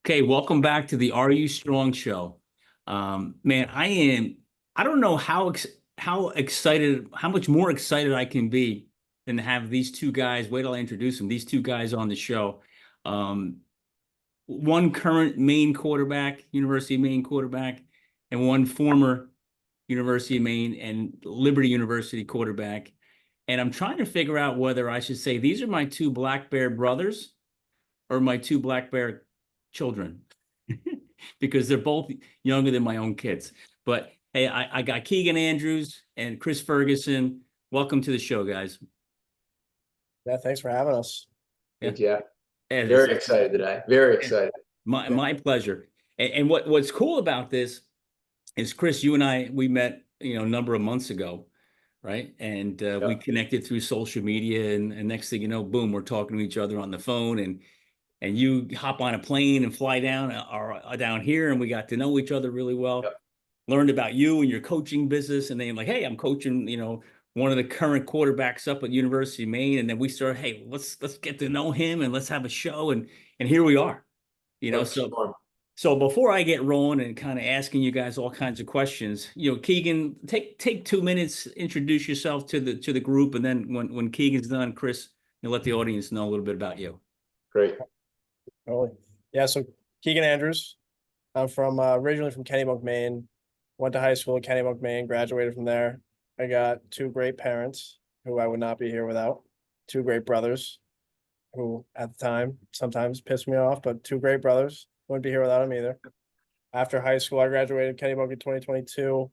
Okay, welcome back to the Are You Strong show. Man, I don't know how excited, how much more excited I can be than to have these two guys. Wait till I introduce them. These two guys on the show. Um, One current Maine quarterback, University of Maine quarterback, and one former University of Maine and Liberty University quarterback. And I'm trying to figure out whether I should say these are my two Black Bear brothers or my two Black Bear children. Because they're both younger than my own kids. But hey, I got Keegan Andrews and Chris Ferguson. Welcome to the show, guys. Yeah, thanks for having us. Yeah, Thank you. yeah, Very excited today. Very excited. my pleasure. And what's cool about this is, Chris, you and we met a number of months ago, right? And we connected through social media, and next thing you know, boom, we're talking to each other on the phone, and you hop on a plane and fly down here, and we got to know each other really well. Yep. Learned about you and your coaching business, and then like, hey, I'm coaching, one of the current quarterbacks up at University of Maine, and then we started, hey, let's get to know him and let's have a show, and here we are, So before I get rolling and kind of asking you guys all kinds of questions, Keegan, take 2 minutes, introduce yourself to the group, and then when Keegan's done, Chris, let the audience know a little bit about you. Great. Totally. Yeah, so Keegan Andrews. I'm from originally from Kennebunk, Maine. Went to high school in Kennebunk, Maine, graduated from there. I got two great parents who I would not be here without. Two great brothers who at the time sometimes pissed me off, but two great brothers. Wouldn't be here without them either. After high school, I graduated Kennebunk in 2022.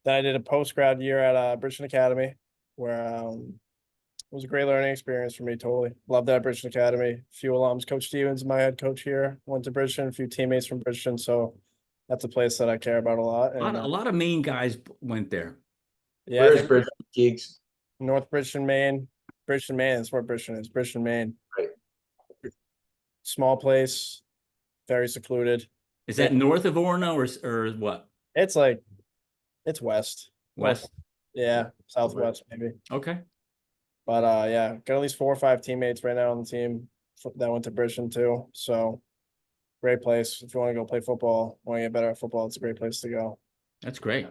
Then I did a post-grad year at Bridgeton Academy, where it was a great learning experience for me, totally. Loved that at Bridgeton Academy. A few alums. Coach Stevens, my head coach here, went to Bridgeton, a few teammates from Bridgeton. So that's a place that I care about a lot. And A lot of Maine guys went there. yeah, Where's Bridgeton, Geeks? North Bridgeton, Maine. Bridgeton, Maine is where Bridgeton is. Bridgeton, Maine. Right. Small place, very secluded. Is that north of Orono or what? It's west. West? Yeah, southwest maybe. Okay. But yeah, got at least 4 or 5 teammates right now on the team that went to Bridgeton too. So great place. If you want to go play football, want to get better at football, it's a great place to go. That's great.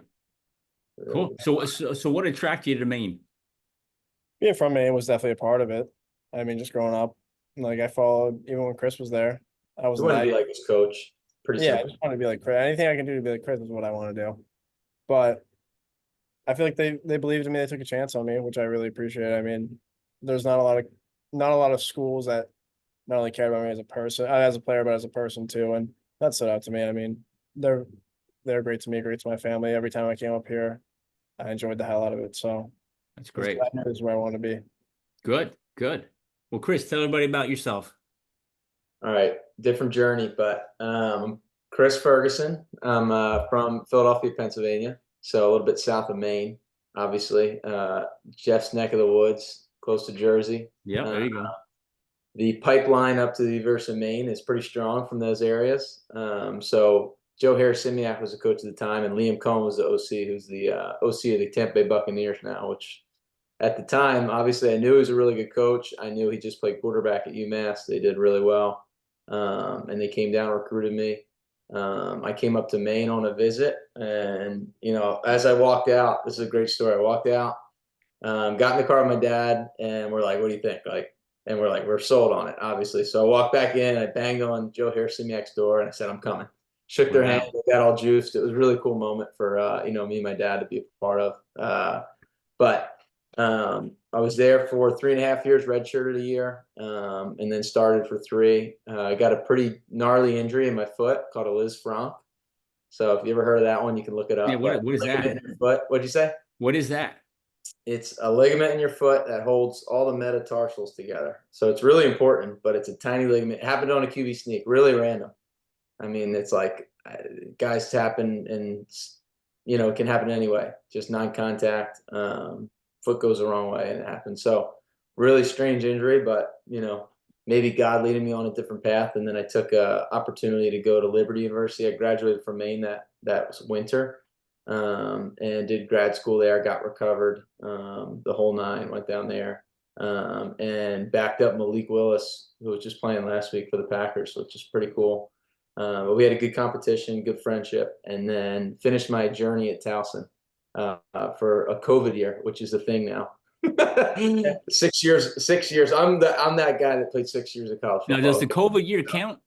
Cool. So what attracted you to Maine? Being from Maine was definitely a part of it. I mean, just growing up, like I followed even when Chris was there. I was You want to be like his coach. Pretty yeah, I simple. just want to be like Chris. Anything I can do to be like Chris is what I want to do. But I feel like they believed in me. They took a chance on me, which I really appreciate. I mean, there's not a lot of schools that not only care about me as a person, as a player, but as a person too. And that stood out to me. I mean, they're great to me, great to my family. Every time I came up here, I enjoyed the hell out of it. So That's great. That is where I want to be. Good. Well, Chris, tell everybody about yourself. All right. Different journey, but Chris Ferguson. I'm from Philadelphia, Pennsylvania. So a little bit south of Maine, obviously. Jeff's neck of the woods, close to Jersey. Yeah, there you go. The pipeline up to the University of Maine is pretty strong from those areas. So Joe Harris-Simiak was the coach at the time, and Liam Cohen was the OC, who's the OC of the Tampa Bay Buccaneers now, which at the time, obviously, I knew he was a really good coach. I knew he just played quarterback at UMass. They did really well, and they came down and recruited me. I came up to Maine on a visit, and as I walked out, this is a great story. I walked out, got in the car with my dad, and we're like, "What do you think?" And we're like, "We're sold on it, obviously." So I walked back in, I banged on Joe Harris-Simiak's door, and I said, "I'm coming." Shook their hand, they got all juiced. It was a really cool moment for me and my dad to be a part of. But I was there for 3.5 years, redshirted a year, and then started for 3. I got a pretty gnarly injury in my foot called a Liz Franck. So if you ever heard of that one, you can look it up. Yeah, what is that? In your foot. What'd you say? What is that? It's a ligament in your foot that holds all the metatarsals together. So it's really important, but it's a tiny ligament. It happened on a QB sneak, really random. I mean, it's like guys tapping and, it can happen anyway, just non-contact. Foot goes the wrong way and it happens. So really strange injury, but maybe God leading me on a different path. And then I took a opportunity to go to Liberty University. I graduated from Maine that winter, and did grad school there. Got recovered, the whole 9. Went down there, and backed up Malik Willis, who was just playing last week for the Packers, which is pretty cool. But we had a good competition, good friendship, and then finished my journey at Towson for a COVID year, which is a thing now. 6 years, 6 years. I'm that guy that played 6 years of college Now, football. does the COVID year count?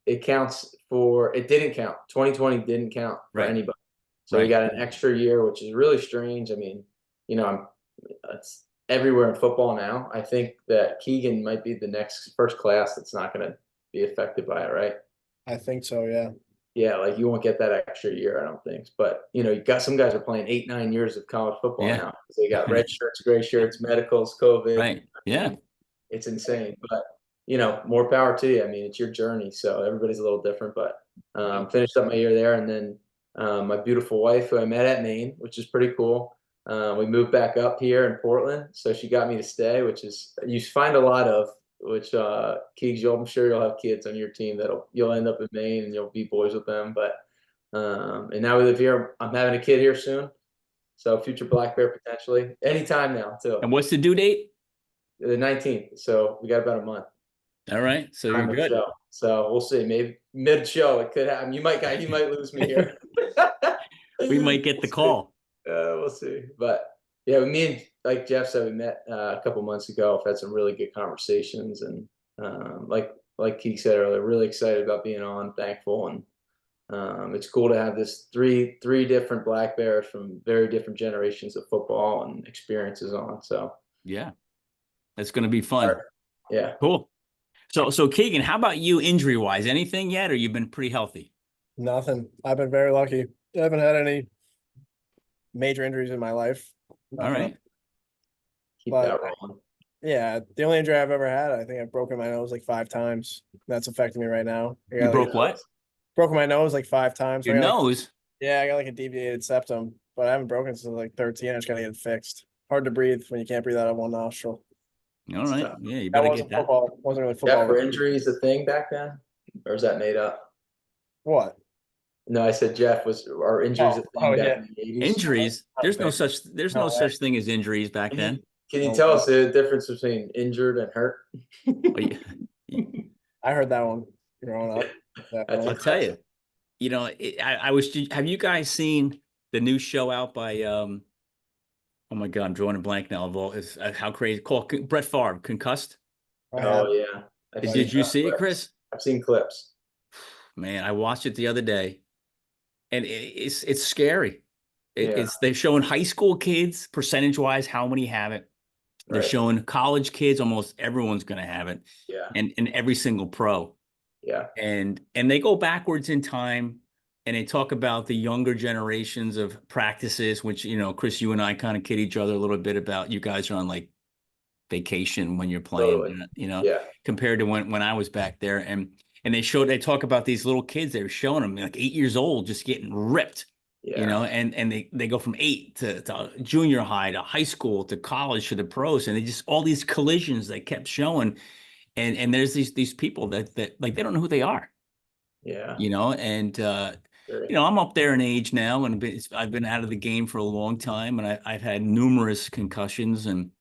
It counts for, it didn't count. 2020 didn't count for Right. anybody. So we got an extra year, which is really strange. I mean, it's everywhere in football now. I think that Keegan might be the next first class that's not going to be affected by it, right? I think so, yeah. Yeah, like you won't get that extra year, I don't think. But you got some guys are playing 8, 9 years of college football now. So you got red shirts, gray shirts, medicals, COVID. Right. Yeah. It's insane. But more power to you. I mean, it's your journey. So everybody's a little different. But finished up my year there, and then my beautiful wife, who I met at Maine, which is pretty cool. We moved back up here in Portland, so she got me to stay, which is you find a lot of. Which Keegs, I'm sure you'll have kids on your team you'll end up in Maine and you'll be boys with them. But and now we live here. I'm having a kid here soon, so future black bear potentially anytime now too. And what's the due date? The 19th. So we got about a month. All right, so you're good. So we'll see. Maybe mid-show it could happen. You might lose me here. We might get the call. We'll see. But yeah, me and like Jeff said, we met a couple months ago. We've had some really good conversations, and like Keith said earlier, really excited about being on. Thankful, and it's cool to have this three different black bears from very different generations of football and experiences on. So yeah, that's going to be fun. Yeah, cool. So Keegan, how about you injury wise? Anything yet, or you've been pretty healthy? Nothing. I've been very lucky. I haven't had any major injuries in my life. All right. Keep that rolling. Yeah, the only injury I've ever had, I think I've broken my nose like 5 times. That's affecting me right now. You broke what? Broken my nose like 5 times. Your nose? Yeah, I got like a deviated septum, but I haven't broken since like 13. I just gotta get it fixed. Hard to breathe when you can't breathe out of one nostril. All right. Yeah, you better get that. Football. Wasn't really football. Jeff, were injuries a thing back then, or is that made up? What? No, I said Jeff, are injuries a thing back in the 80s? Injuries? There's no such thing as injuries back then. Can you tell us the difference between injured and hurt? I heard that one growing up. I'll tell you. Have you guys seen the new show out by oh my God, I'm drawing a blank now of all is how crazy called Brett Favre, Concussed? Oh yeah. Did you see it, Chris? I've seen clips. Man, I watched it the other day, and it's scary. They're showing high school kids percentage wise how many have it. They're showing college kids, almost everyone's going to have it. Yeah. And every single pro. Yeah. And they go backwards in time, and they talk about the younger generations of practices, which, Chris, you and I kind of kid each other a little bit about. You guys are on like vacation when you're playing, compared to when I was back there. And they talk about these little kids. They were showing them like 8 years old, just getting ripped. And they go from 8 to junior high to high school to college to the pros, and they just all these collisions they kept showing, and there's these people that like they don't know who they are. I'm up there in age now, and I've been out of the game for a long time, and I've had numerous concussions and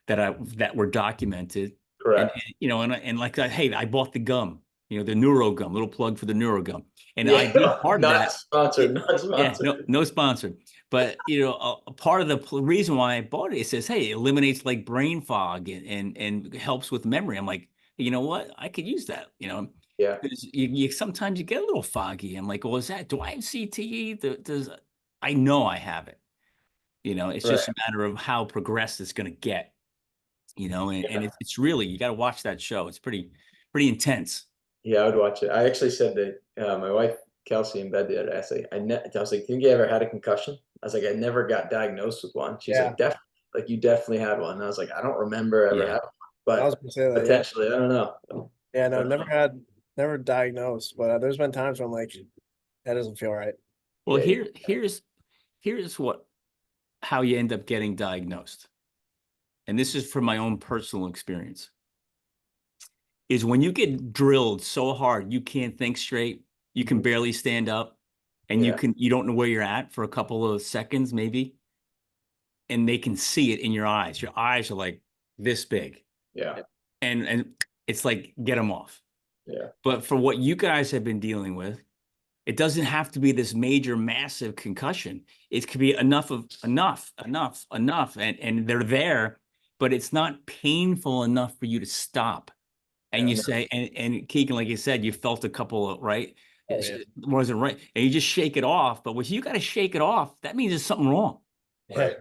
that were documented. Correct. And like hey, I bought the gum. The neuro gum, little plug for the neuro gum. And I did part of that. Sponsored. Yeah, no sponsor. But, a part of the reason why I bought it says, hey, it eliminates like brain fog and helps with memory. I'm like, you know what? I could use that, Yeah. You sometimes you get a little foggy. I'm like, well, do I have CTE? I know I have it. It's just a matter of how progressed it's going to get, and it's really, you got to watch that show. It's pretty intense. Yeah, I would watch it. I actually said that my wife Kelsey in bed the other day. I was like, think you ever had a concussion? I was like, I never got diagnosed with one. She's like, definitely. Like you definitely had one. And I was like, I don't remember ever having one, but I was gonna say that, potentially, I don't know. Yeah, no, never diagnosed, but there's been times where I'm like, that doesn't feel right. Well, here's how you end up getting diagnosed, and this is from my own personal experience. Is when you get drilled so hard, you can't think straight, you can barely stand up, and you don't know where you're at for a couple of seconds, maybe. And they can see it in your eyes. Your eyes are like this big. Yeah. And it's like, get them off. Yeah. But for what you guys have been dealing with, it doesn't have to be this major, massive concussion. It could be enough, and they're there, but it's not painful enough for you to stop. And Yeah. you say, and Keegan, like you said, you felt a couple of, right? Oh, yeah. Wasn't right. And you just shake it off. But when you got to shake it off, that means there's something wrong, Right.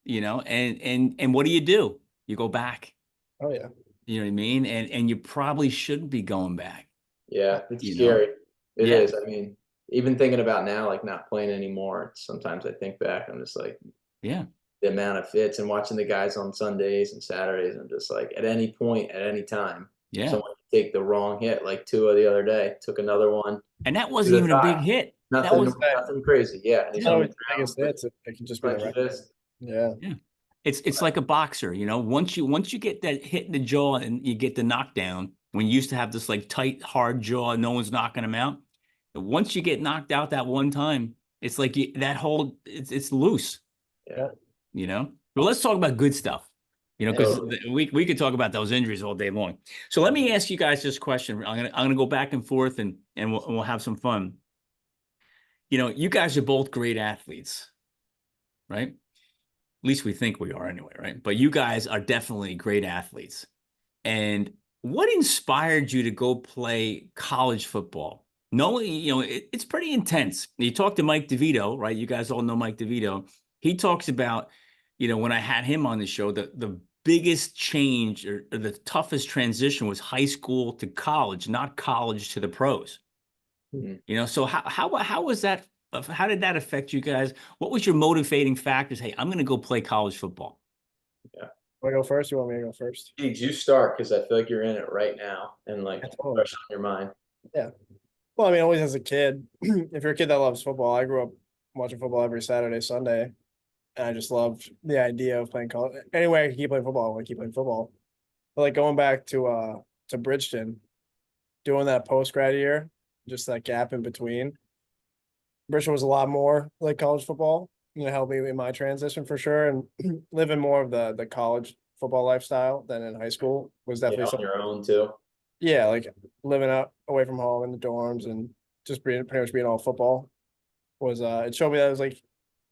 and what do? You go back. Oh yeah. You know what I mean? And you probably shouldn't be going back. Yeah, it's You know? scary. It Yeah. is. I mean, even thinking about now, like not playing anymore, sometimes I think back, I'm just like, Yeah. the amount of fits and watching the guys on Sundays and Saturdays, I'm just like, at any point, at any time, Yeah. someone could take the wrong hit, like Tua the other day, took another one. And that to wasn't the even a big thigh. hit. Nothing, was nothing crazy. Yeah. And he's Not on always the the ground biggest with hits. It can just be the clenched right. fist. Yeah. Yeah. It's like a boxer, once you get that hit in the jaw and you get the knockdown, when you used to have this like tight, hard jaw, no one's knocking them out. But once you get knocked out that one time, it's like it's loose, Yeah. But let's talk about good stuff, because Totally. we could talk about those injuries all day long. So let me ask you guys this question. I'm gonna go back and forth and we'll have some fun. You guys are both great athletes, right? At least we think we are anyway, right? But you guys are definitely great athletes. And what inspired you to go play college football? Knowing, it's pretty intense. You talk to Mike DeVito, right? You guys all know Mike DeVito. He talks about, when I had him on the show, the biggest change or the toughest transition was high school to college, not college to the pros. Mhm. So how was that? How did that affect you guys? What was your motivating factors? Hey, I'm going to go play college football. Want to go first? You want me to go first? Did you start? Because I feel like you're in it right now and like Yeah, totally. fresh on your mind. Yeah. Well, I mean, always as a kid, if you're a kid that loves football, I grew up watching football every Saturday, Sunday. And I just loved the idea of playing college. Anyway, I can keep playing football, I want to keep playing football. But like going back to Bridgeton, doing that post grad year, just that gap in between. Bridgeton was a lot more like college football. Helped me in my transition for sure. And living more of the college football lifestyle than in high school was Yeah, definitely on something. your own too. Yeah, like living out away from home in the dorms and just pretty much being all football was it showed me that I was like,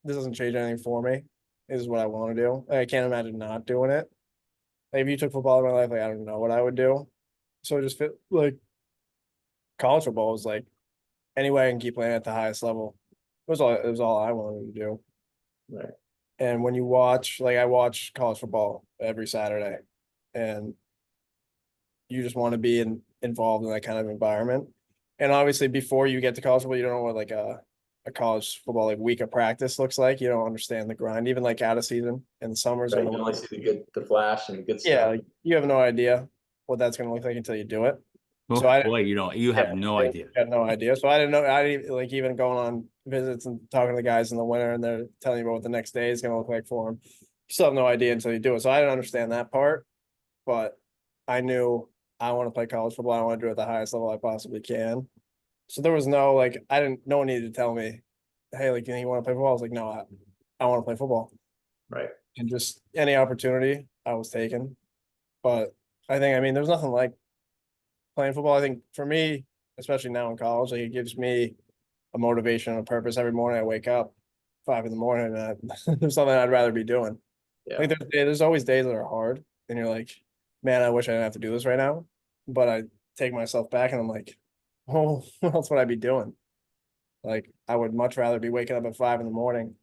this doesn't change anything for me. This is what I want to do. Like, I can't imagine not doing it. Like if you took football in my life, like I don't know what I would do. So it just fit like college football was like any way I can keep playing at the highest level. It was all I wanted to do. Right. And when you watch, like I watch college football every Saturday, and you just want to be involved in that kind of environment. And obviously, before you get to college football, you don't know what like a college football like week of practice looks like. You don't understand the grind, even like out of season in the summers. Right. You only see the flash and the good Yeah, stuff. like, you have no idea what that's going to look like until you do it. Oh, So I boy, you have no idea. had no idea. So I didn't know. I didn't like even going on visits and talking to the guys in the winter, and they're telling you about what the next day is going to look like for them. You still have no idea until you do it. So I didn't understand that part, but I knew I want to play college football. I want to do it at the highest level I possibly can. So there was no like I didn't. No one needed to tell me, hey, like you want to play football? I was like, no, I want to play football, Right. and just any opportunity I was taking. But I mean, there's nothing like playing football. I think for me, especially now in college, like it gives me a motivation and a purpose. Every morning I wake up 5 in the morning and there's something I'd rather be doing. Yeah. Like there's always days that are hard and you're like, man, I wish I didn't have to do this right now. But I take myself back and I'm like, oh, what else would I be doing? Like I would much rather be waking up at 5 in the morning,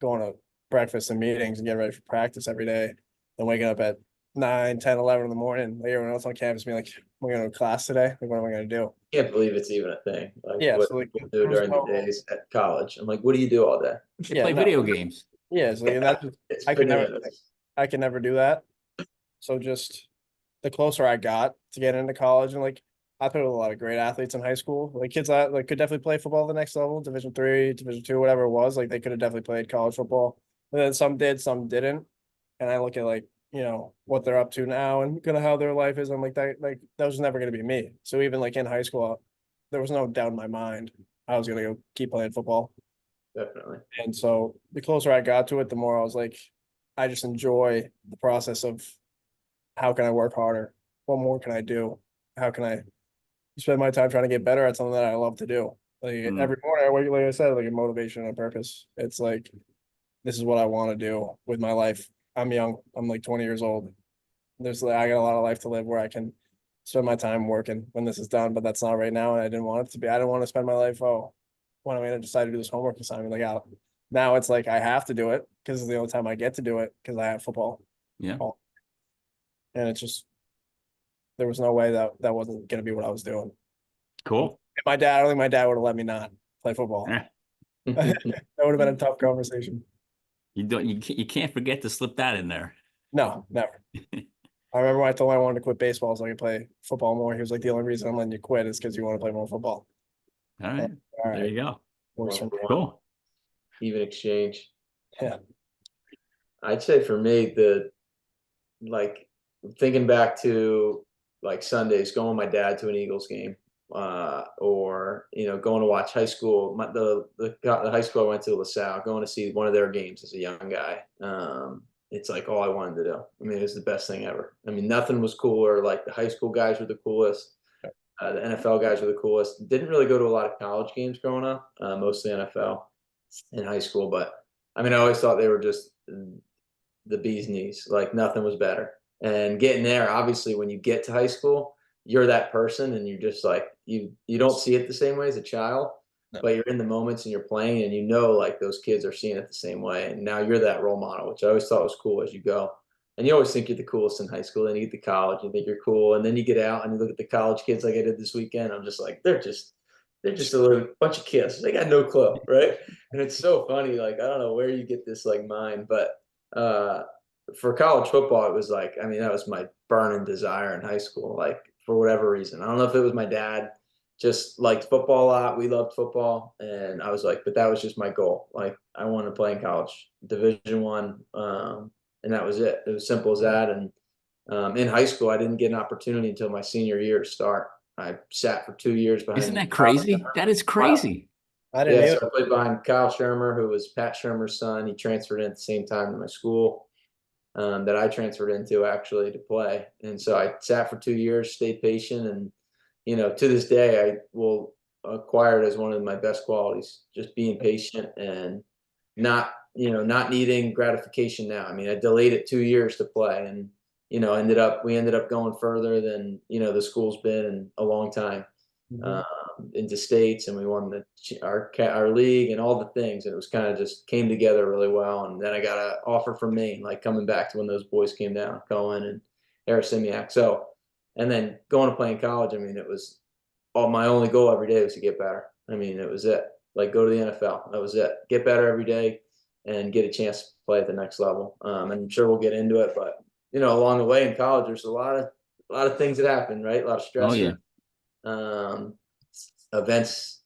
going to breakfast and meetings and getting ready for practice every day than waking up at 9, 10, 11 in the morning, like everyone else on campus being like, we're going to class today. Like, what am I going to do? Can't believe it's even a thing. Like Yeah, what so like people do during the days at college. I'm like, what do you do all day? You yeah, play no. video games. Yeah, so like, that's just, It's I could never bananas. I could never do that. So just the closer I got to get into college, and like I played with a lot of great athletes in high school, like kids that like could definitely play football at the next level, Division 3, Division 2, whatever it was. Like they could have definitely played college football. And then some did, some didn't. And I look at like, what they're up to now and kind of how their life is. I'm like that was never gonna be me. So even like in high school, there was no doubt in my mind I was gonna go keep playing football. Definitely. And so the closer I got to it, the more I was like, I just enjoy the process of how can I work harder? What more can I do? How can I spend my time trying to get better at something that I love to do. Like every morning I wake, like I said, like a motivation and a purpose. It's like, this is what I want to do with my life. I'm young. I'm like 20 years old. I got a lot of life to live where I can spend my time working when this is done, but that's not right now. And I didn't want it to be. I didn't want to spend my life, when I'm going to decide to do this homework assignment, like, now it's like I have to do it because it's the only time I get to do it because I have football. Yeah. And it's just, there was no way that wasn't going to be what I was doing. Cool. I don't think my dad would have let me not play football. That would have been a tough conversation. You can't forget to slip that in there. No, never. I remember when I told him I wanted to quit baseball so I could play football more. He was like, the only reason I'm letting you quit is because you want to play more football. All right. All right. There you go. Works for me. Cool. Even exchange. Yeah. I'd say for me, like thinking back to like Sundays, going with my dad to an Eagles game, or going to watch high school. The high school I went to, LaSalle, going to see one of their games as a young guy. It's like all I wanted to do. I mean, it was the best thing ever. I mean, nothing was cooler. Like the high school guys were the coolest. The NFL guys were the coolest. Didn't really go to a lot of college games growing up, mostly NFL in high school. But I mean, I always thought they were just the bee's knees. Like nothing was better. And getting there, obviously, when you get to high school, you're that person, and you're just like you don't see it the same way as a child, but you're in the moments and you're playing, and like those kids are seeing it the same way. And now you're that role model, which I always thought was cool as you go. And you always think you're the coolest in high school. Then you get to college, you think you're cool, and then you get out and you look at the college kids like I did this weekend. I'm just like, they're just a little bunch of kids. They got no clue, right? And it's so funny. Like I don't know where you get this like mind, but for college football, it was like, I mean, that was my burning desire in high school. Like for whatever reason, I don't know if it was my dad just liked football a lot. We loved football, and I was like, but that was just my goal. Like I wanted to play in college, Division I. And that was it. It was simple as that. And in high school, I didn't get an opportunity until my senior year to start. I sat for 2 years behind. Isn't that crazy? That is crazy. I didn't either. So I played behind Kyle Shermer, who was Pat Shermer's son. He transferred in at the same time to my school that I transferred into actually to play. And so I sat for 2 years, stayed patient, and to this day, I will acquire it as one of my best qualities, just being patient and not needing gratification now. I mean, I delayed it 2 years to play, and we ended up going further than the school's been in a long time, into states, and we won our league and all the things, and it was kind of just came together really well. And then I got an offer from Maine, like coming back to when those boys came down, Cohen and Harris Simiak. So, and then going to play in college, I mean, it was my only goal every day was to get better. I mean, it was it. Like go to the NFL. That was it. Get better every day and get a chance to play at the next level. And I'm sure we'll get into it, but along the way in college, there's a lot of things that happen, right? A lot of stress. Oh, yeah. Events,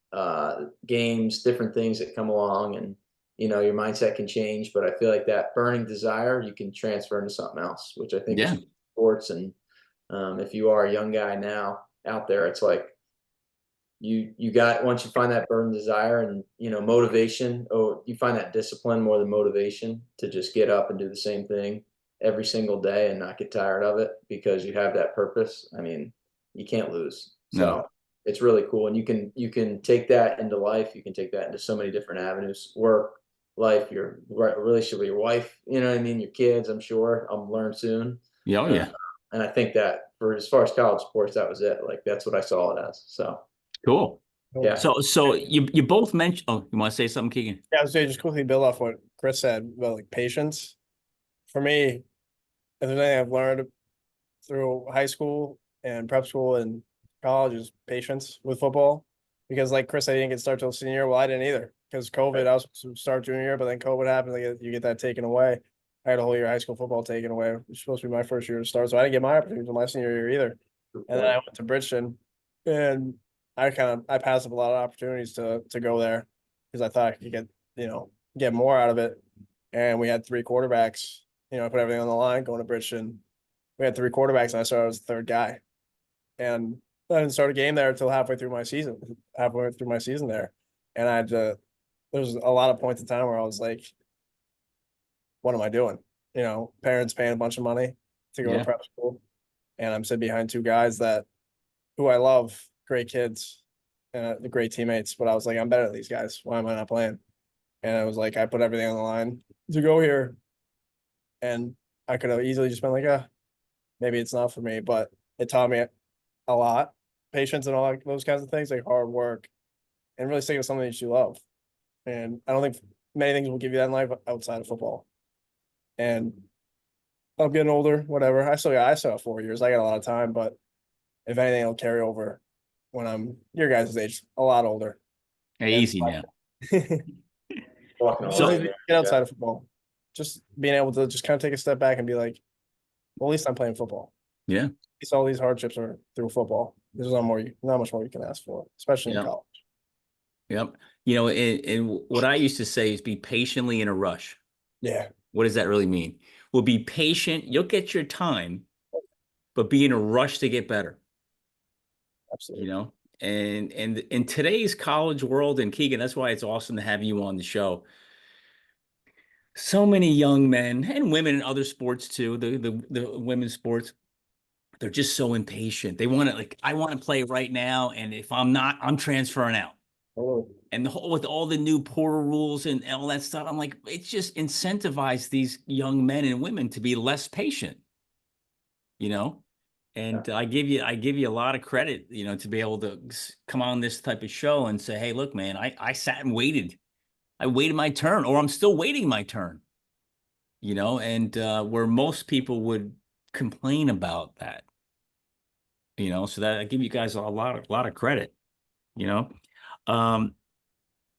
games, different things that come along, and your mindset can change. But I feel like that burning desire you can transfer into something else, which I think is sports. And if you are a young guy now out there, it's like you got, once you find that burning desire and motivation, or you find that discipline more than motivation to just get up and do the same thing every single day and not get tired of it because you have that purpose. I mean, you can't lose. So it's really cool. And you can take that into life. You can take that into so many different avenues: work, life, your relationship with your wife, you know what I mean? Your kids, I'm sure I'll learn soon. Yeah. Oh, yeah. And I think that for as far as college sports, that was it. Like that's what I saw it as. So cool. Yeah. So you both mentioned, oh, you want to say something, Keegan? Yeah, I was saying, just quickly build off what Chris said about like patience. For me, if there's anything I've learned through high school and prep school and college is patience with football. Because like Chris, I didn't get started till senior year. Well, I didn't either because COVID. I was supposed to start junior year, but then COVID happened. Like you get that taken away. I had a whole year of high school football taken away. It was supposed to be my first year to start, so I didn't get my opportunity until my senior year either. And then I went to Bridgeton, and I passed up a lot of opportunities to go there because I thought I could get more out of it. And we had 3 quarterbacks. I put everything on the line going to Bridgeton. We had 3 quarterbacks, and I started as the 3rd guy. And I didn't start a game there until halfway through my season there. And there was a lot of points in time where I was like, what am I doing? Parents paying a bunch of money to go to prep school. And I'm sitting behind 2 guys who I love great kids and the great teammates, but I was like, I'm better than these guys. Why am I not playing? And I was like, I put everything on the line to go here. And I could have easily just been like, maybe it's not for me, but it taught me a lot. Patience and all those kinds of things, like hard work and really sticking to something that you love. And I don't think many things will give you that in life outside of football. And I'm getting older, whatever. I still have 4 years. I got a lot of time, but if anything, it'll carry over when I'm your guys' age, a lot older. Hey, easy now. Walking So- away. Get outside of football. Just being able to just kind of take a step back and be like, well, at least I'm playing football. Yeah. At least all these hardships are through football. There's not much more you can ask for, especially Yeah. in college. Yep. You know, and what I used to say is be patiently in a rush. Yeah. What does that really mean? Well, be patient. You'll get your time, but be in a rush to get better. Absolutely. You know, and in today's college world, and Keegan, that's why it's awesome to have you on the show. So many young men and women in other sports too, the women's sports, they're just so impatient. They want to I want to play right now, and if I'm not, I'm transferring out. Oh, And with all the new portal rules and all that stuff, I'm like, it's just incentivized these young men and women to be less patient, you know? And I give you a lot of credit, you know, to be able to come on this type of show and say, hey, look, man, I sat and waited. I waited my turn, or I'm still waiting my turn, you know, and where most people would complain about that, you know, so that I give you guys a lot of credit, you know.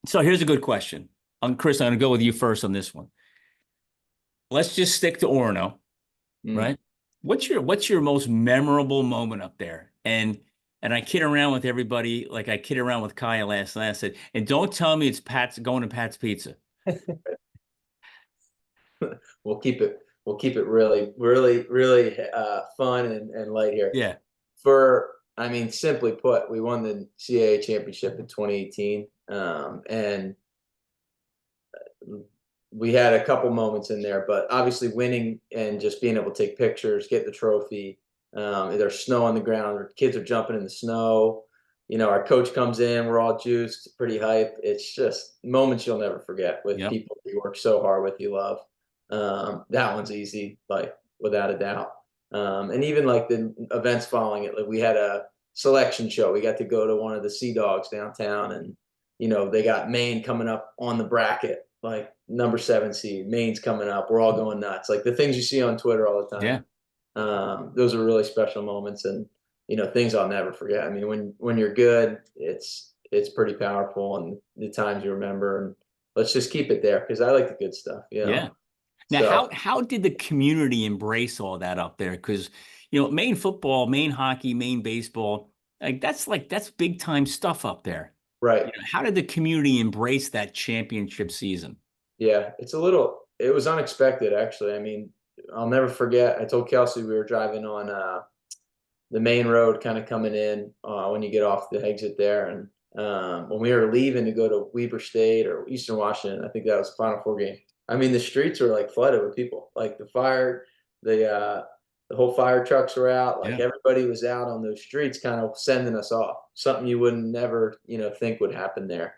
So here's a good question. Chris, I'm going to go with you first on this one. Let's just stick to Orono, right? What's your most memorable moment up there? And I kid around with everybody, like I kid around with Kaya last night. I said, and don't tell me it's going to Pat's Pizza. We'll keep it really fun and light here. Yeah. I mean, simply put, we won the CAA championship in 2018. And we had a couple moments in there, but obviously winning and just being able to take pictures, get the trophy. There's snow on the ground, kids are jumping in the snow. You know, our coach comes in, we're all juiced, pretty hype. It's just moments you'll never forget with people you work so hard with, you love. That one's easy, like without a doubt. And even like the events following it, like we had a selection show. We got to go to one of the Sea Dogs downtown, and you know, they got Maine coming up on the bracket, like number 7 seed. Maine's coming up. We're all going nuts. Like the things you see on Twitter all the time. Yeah. Those are really special moments, and you know, things I'll never forget. I mean, when you're good, it's pretty powerful, and the times you remember. And let's just keep it there, because I like the good stuff. You know? Yeah. Now, So, how did the community embrace all that up there? Because, you know, Maine football, Maine hockey, Maine baseball, that's big time stuff up there. right. You know, how did the community embrace that championship season? Yeah, it was unexpected, actually. I mean, I'll never forget. I told Kelsey we were driving on the main road, kind of coming in when you get off the exit there. And when we were leaving to go to Weber State or Eastern Washington, I think that was the Final Four game. I mean, the streets were like flooded with people. Like the whole fire trucks were out. Like everybody was out on those streets, kind of sending us off. Something you wouldn't never, you know, think would happen there.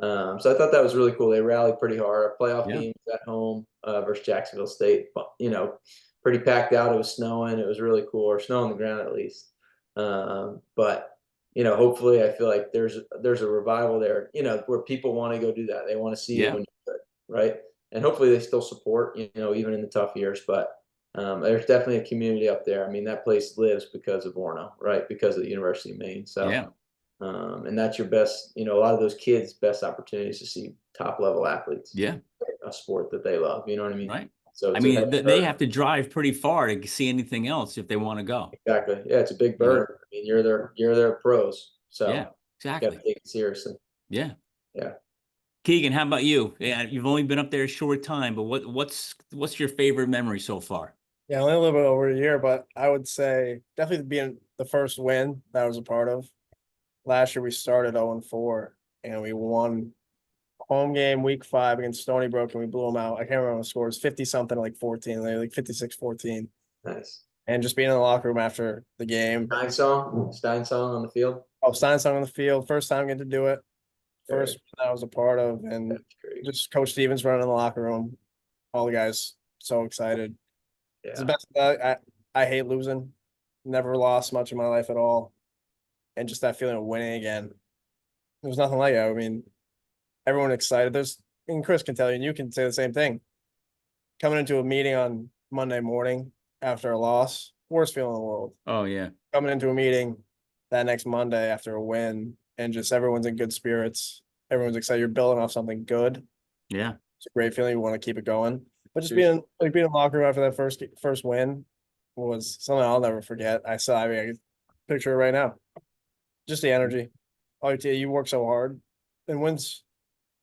So I thought that was really cool. They rallied pretty hard. Our playoff game was at home versus Jacksonville State. But, you know, pretty packed out. It was snowing. It was really cool, or snow on the ground at least. But you know, hopefully, I feel like there's a revival there. You know, where people want to go do that. They want to see you when you're good, right? And hopefully, they still support. You know, even in the tough years. But there's definitely a community up there. I mean, that place lives because of Orono, right? Because of the University of Maine. So, and that's your best. You know, a lot of those kids' best opportunities to see top level athletes. Yeah, a sport that they love. You know what I mean? Right. So I mean, they have to drive pretty far to see anything else if they want to go. Exactly. Yeah, it's a big burden. I mean, you're their pros. So yeah, exactly. You got to take it seriously. Yeah. Yeah. Keegan, how about you? Yeah, you've only been up there a short time, but what's your favorite memory so far? Yeah, only a little bit over a year, but I would say definitely being the first win that I was a part of. Last year we started 0-4 and we won home game week 5 against Stony Brook, and we blew them out. I can't remember the scores, 50-something, like 14, like 56-14. Nice. And just being in the locker room after the game. Stein song on the field. Oh, sign something on the field, first time getting to do it, Very- first that I was a part of, and That's great. just Coach Stevens running in the locker room, all the guys so excited. It's the Yeah. best. I hate losing, never lost much in my life at all, and just that feeling of winning again. There's nothing like it. I mean, everyone excited. And Chris can tell you, and you can say the same thing. Coming into a meeting on Monday morning after a loss, worst feeling in the world. Oh yeah. Coming into a meeting that next Monday after a win, and just everyone's in good spirits. Everyone's excited. You're building off something good. Yeah. It's a great feeling. You want to keep it going. But just Seriously. being in the locker room after that first win was something I'll never forget. I can picture it right now. Just the energy. You work so hard, and wins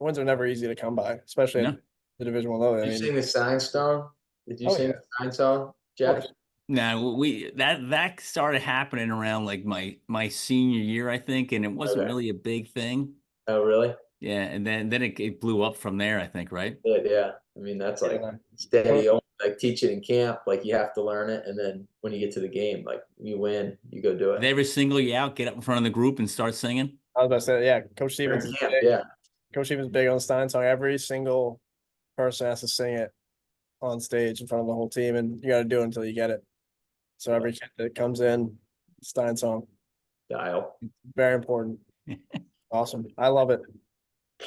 are never easy to come by, especially No. at the Division I level. I Did you mean, sing the sign song? Did you Oh, sing yeah. the sign song, Jeff? Now that started happening around like my senior year, I think, and it wasn't Okay. really a big thing. Oh, really? Yeah, and then it blew up from there, I think, right? Yeah. I mean, that's like Yeah. steady. Like teach it in camp. Like you have to learn it, and then when you get to the game, like you win, you go do Did they it. ever single you out, get up in front of the group and start singing? I was about to say, yeah, Coach Or in Stevens is camp, big. yeah. Coach Stevens is big on the Stein song. Every single person has to sing it on stage in front of the whole team, and you got to do it until you get it. So every kid that comes in, Stein song, Dial. very important. Awesome. I love it.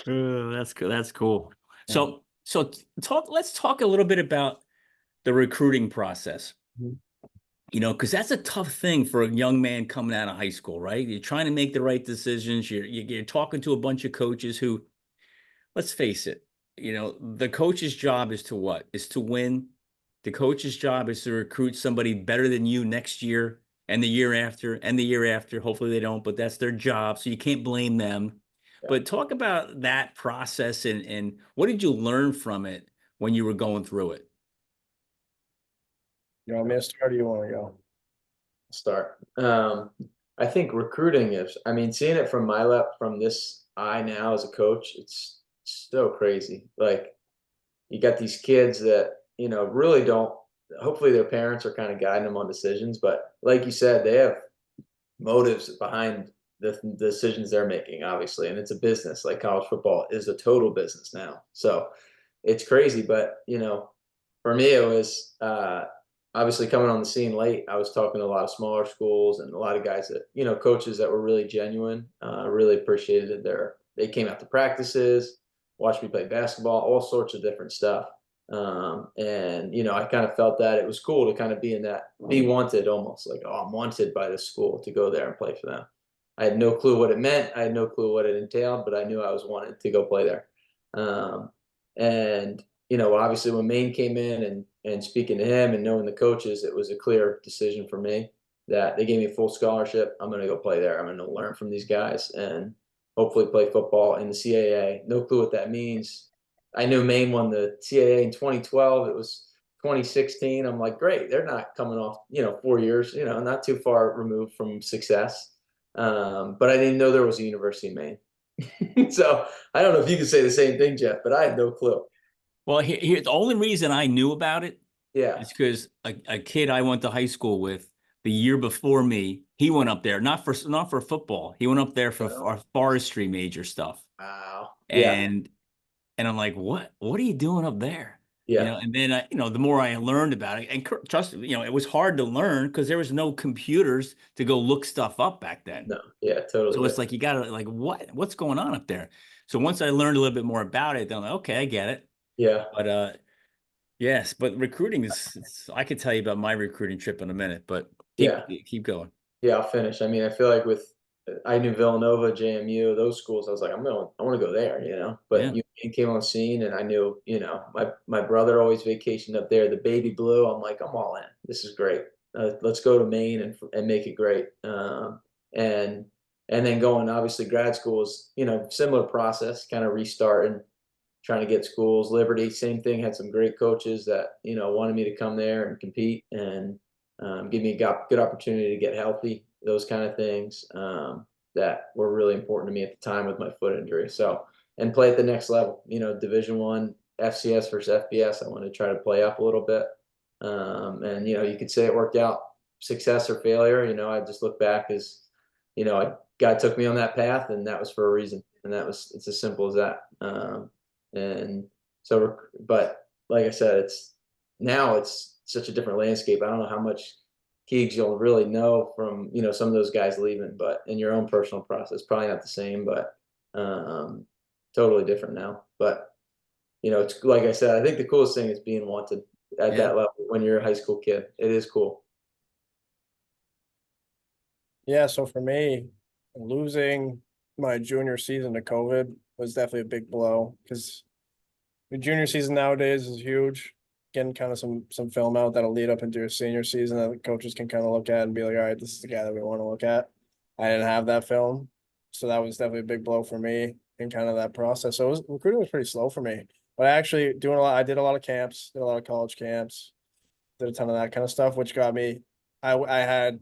That's cool. That's cool. So let's talk a little bit about the recruiting process. Mhm. You know, because that's a tough thing for a young man coming out of high school, right? You're trying to make the right decisions. You're talking to a bunch of coaches who, let's face it, you know, the coach's job is to what? Is to win. The coach's job is to recruit somebody better than you next year and the year after and the year after. Hopefully they don't, but that's their job. So you can't blame them. Yeah. But talk about that process and what did you learn from it when you were going through it? You want me to start, or you want to go? Start. I think recruiting is, I mean, seeing it from from this eye now as a coach, it's so crazy. Like you got these kids that, you know, really don't, hopefully their parents are kind of guiding them on decisions, but like you said, they have motives behind the decisions they're making, obviously. And it's a business. Like college football is a total business now. So it's crazy. But, you know, for me, it was, obviously coming on the scene late. I was talking to a lot of smaller schools and a lot of guys that, you know, coaches that were really genuine, really appreciated they came out to practices, watched me play basketball, all sorts of different stuff. And, you know, I kind of felt that it was cool to kind of be wanted, almost like, oh, I'm wanted by this school to go there and play for them. I had no clue what it meant. I had no clue what it entailed, but I knew I was wanted to go play there. And, you know, obviously when Maine came in and speaking to him and knowing the coaches, it was a clear decision for me that they gave me a full scholarship. I'm going to go play there. I'm going to learn from these guys and hopefully play football in the CAA. No clue what that means. I knew Maine won the CAA in 2012. It was 2016. I'm like, great. They're not coming off, you know, 4 years, you know, not too far removed from success. But I didn't know there was a University of Maine. So I don't know if you could say the same thing, Jeff, but I had no clue. Well, here the only reason I knew about it Yeah. is because a kid I went to high school with the year before me, he went up there not for football. He went up there for our forestry major stuff. Wow. Yeah. And I'm like, what are you doing up there? Yeah. You know, and then you know, the more I learned about it, and trust me, you know, it was hard to learn because there was no computers to go look stuff up back then. No. Yeah. Totally. So it's like you gotta like what's going on up there? So once I learned a little bit more about it, then I'm like, okay, I get it. Yeah. But yes, but recruiting is I could tell you about my recruiting trip in a minute, but Yeah. keep going. Yeah. I'll finish. I mean, I feel like I knew Villanova, JMU, those schools. I was like, I want to go there, you know. But Yeah. you came on the scene, and I knew, you know, my brother always vacationed up there. The baby blue. I'm like, I'm all in. This is great. Let's go to Maine and make it great. And then going obviously grad schools, you know, similar process, kind of restarting, trying to get schools. Liberty, same thing. Had some great coaches that, you know, wanted me to come there and compete and give me a good opportunity to get healthy. Those kind of things that were really important to me at the time with my foot injury. So, and play at the next level, you know, Division I, FCS versus FBS. I want to try to play up a little bit. And, you know, you could say it worked out, success or failure. You know, I just look back as God took me on that path, and that was for a reason, and it's as simple as that. And so, but like I said, it's such a different landscape. I don't know how much Keegs you'll really know from some of those guys leaving, but in your own personal process, probably not the same, but totally different now. But it's like I said, I think the coolest thing is being wanted at that level when you're a high school kid. It is cool. Yeah, so for me, losing my junior season to COVID was definitely a big blow because the junior season nowadays is huge. Getting kind of some film out that'll lead up into your senior season that the coaches can kind of look at and be like, all right, this is the guy that we want to look at. I didn't have that film, so that was definitely a big blow for me in kind of that process. So recruiting was pretty slow for me, but I actually doing a lot. I did a lot of camps, did a lot of college camps, did a ton of that kind of stuff, which got me. I had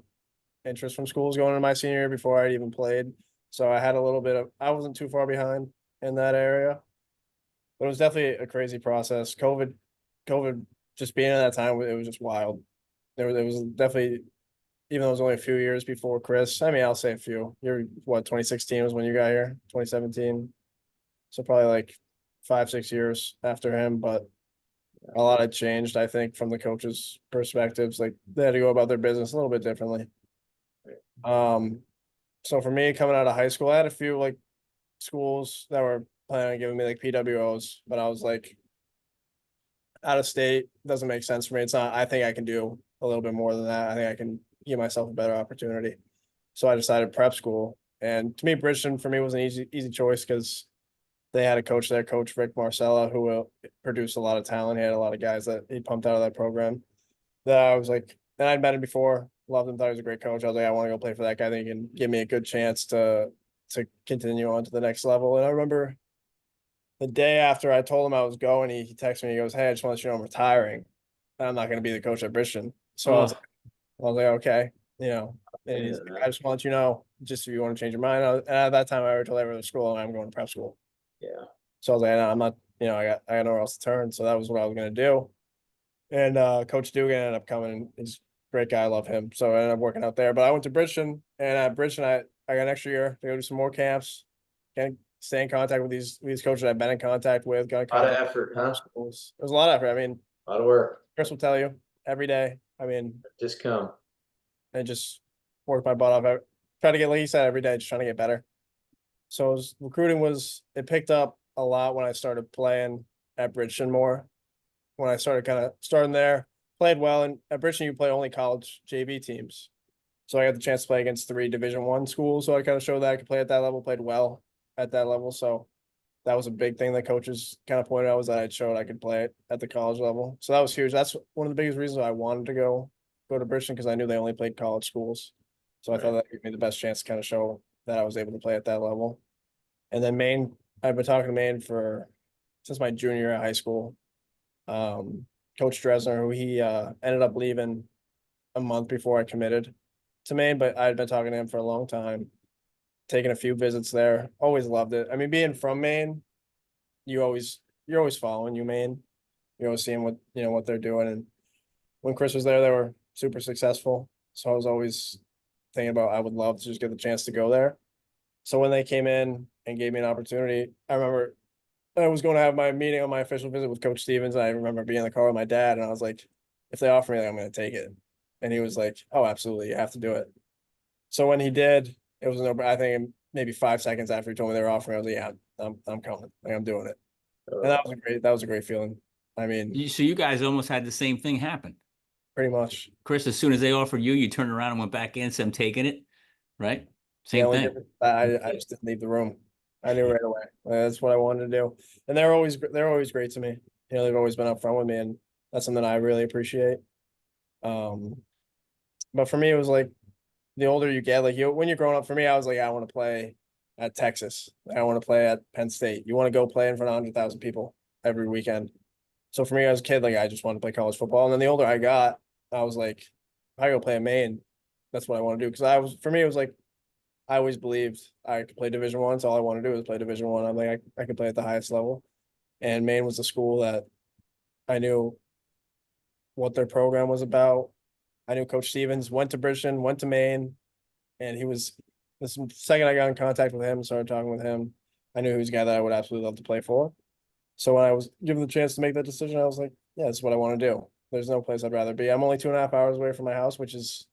interest from schools going into my senior year before I'd even played, so I had a little bit of. I wasn't too far behind in that area, but it was definitely a crazy process. COVID just being at that time, it was just wild. There was definitely, even though it was only a few years before Chris. I mean, I'll say a few. You're what, 2016 was when you got here, 2017. So probably like 5, 6 years after him, but a lot had changed, I think, from the coaches' perspectives. Like they had to go about their business a little bit differently. So for me, coming out of high school, I had a few like schools that were planning on giving me like PWOs, but I was like, out of state doesn't make sense for me. It's not. I think I can do a little bit more than that. I think I can give myself a better opportunity. So I decided prep school, and to me, Bridgeton for me was an easy choice because they had a coach there, Coach Rick Marcella, who produced a lot of talent. He had a lot of guys that he pumped out of that program. That I was like, and I'd met him before, loved him, thought he was a great coach. I was like, I want to go play for that guy. I think he can give me a good chance to continue on to the next level. And I remember the day after I told him I was going, he texted me. He goes, "Hey, I just want to let you know I'm retiring. I'm not going to be the coach at Bridgeton." So I was like, okay, and he's like, I just want to let you know, just if you want to change your mind. And at that time, I already told everyone at school I'm going to prep school. Yeah. So I was like, no, I'm not. I got nowhere else to turn. So that was what I was going to do. And Coach Dugan ended up coming. He's a great guy. I love him. So I ended up working out there. But I went to Bridgeton, and at Bridgeton, I got an extra year to go do some more camps. Can stay in contact with these coaches I've been in contact with. Got in A lot of contact effort, huh? schools. It was a lot of effort. I mean, A lot of work. Chris will tell you every day. I mean, Just come. and just work my butt off. I try to get, like you said, every day, just trying to get better. So recruiting it picked up a lot when I started playing at Bridgeton more. When I started starting there, played well, and at Bridgeton you play only college JV teams. So I got the chance to play against 3 Division I schools. So I kind of showed that I could play at that level, played well at that level. So that was a big thing that coaches kind of pointed out, was that I showed I could play it at the college level. So that was huge. That's one of the biggest reasons I wanted to go to Bridgeton, because I knew they only played college schools. So I thought that gave me the best chance to kind of show that I was able to play at that level. And then Maine, I've been talking to Maine since my junior year of high school. Coach Dresner, who he ended up leaving a month before I committed to Maine, but I'd been talking to him for a long time, taking a few visits there. Always loved it. I mean, being from Maine, you're always following U-Maine. You're always seeing what they're doing. And when Chris was there, they were super successful. So I was always thinking about, I would love to just get the chance to go there. So when they came in and gave me an opportunity, I remember I was going to have my meeting on my official visit with Coach Stevens. And I remember being in the car with my dad, and I was like, if they offer me, I'm going to take it. And he was like, oh, absolutely, you have to do it. So when he did, it was I think maybe 5 seconds after he told me they were offering, I was like, yeah, I'm coming. Like, I'm doing it. And that was a great feeling. I mean, So you guys almost had the same thing happen. pretty much. Chris, as soon as they offered you turned around and went back in, said, I'm taking it, right? Same thing. I just didn't leave the room. I knew right away. That's what I wanted to do. And they're always great to me. They've always been upfront with me, and that's something I really appreciate. But for me, it was like, the older you get, like when you're growing up, for me, I was like, I want to play at Texas. I want to play at Penn State. You want to go play in front of 100,000 people every weekend. So for me as a kid, like I just wanted to play college football. And then the older I got, I was like, if I go play in Maine, that's what I want to do. Because for me, it was like, I always believed I could play Division I. So all I want to do is play Division I. I'm like, I could play at the highest level. And Maine was the school that I knew what their program was about. I knew Coach Stevens went to Bridgeton, went to Maine, and he was The second I got in contact with him and started talking with him, I knew he was a guy that I would absolutely love to play for. So when I was given the chance to make that decision, I was like, yeah, this is what I want to do. There's no place I'd rather be. I'm only 2.5 hours away from my house, which is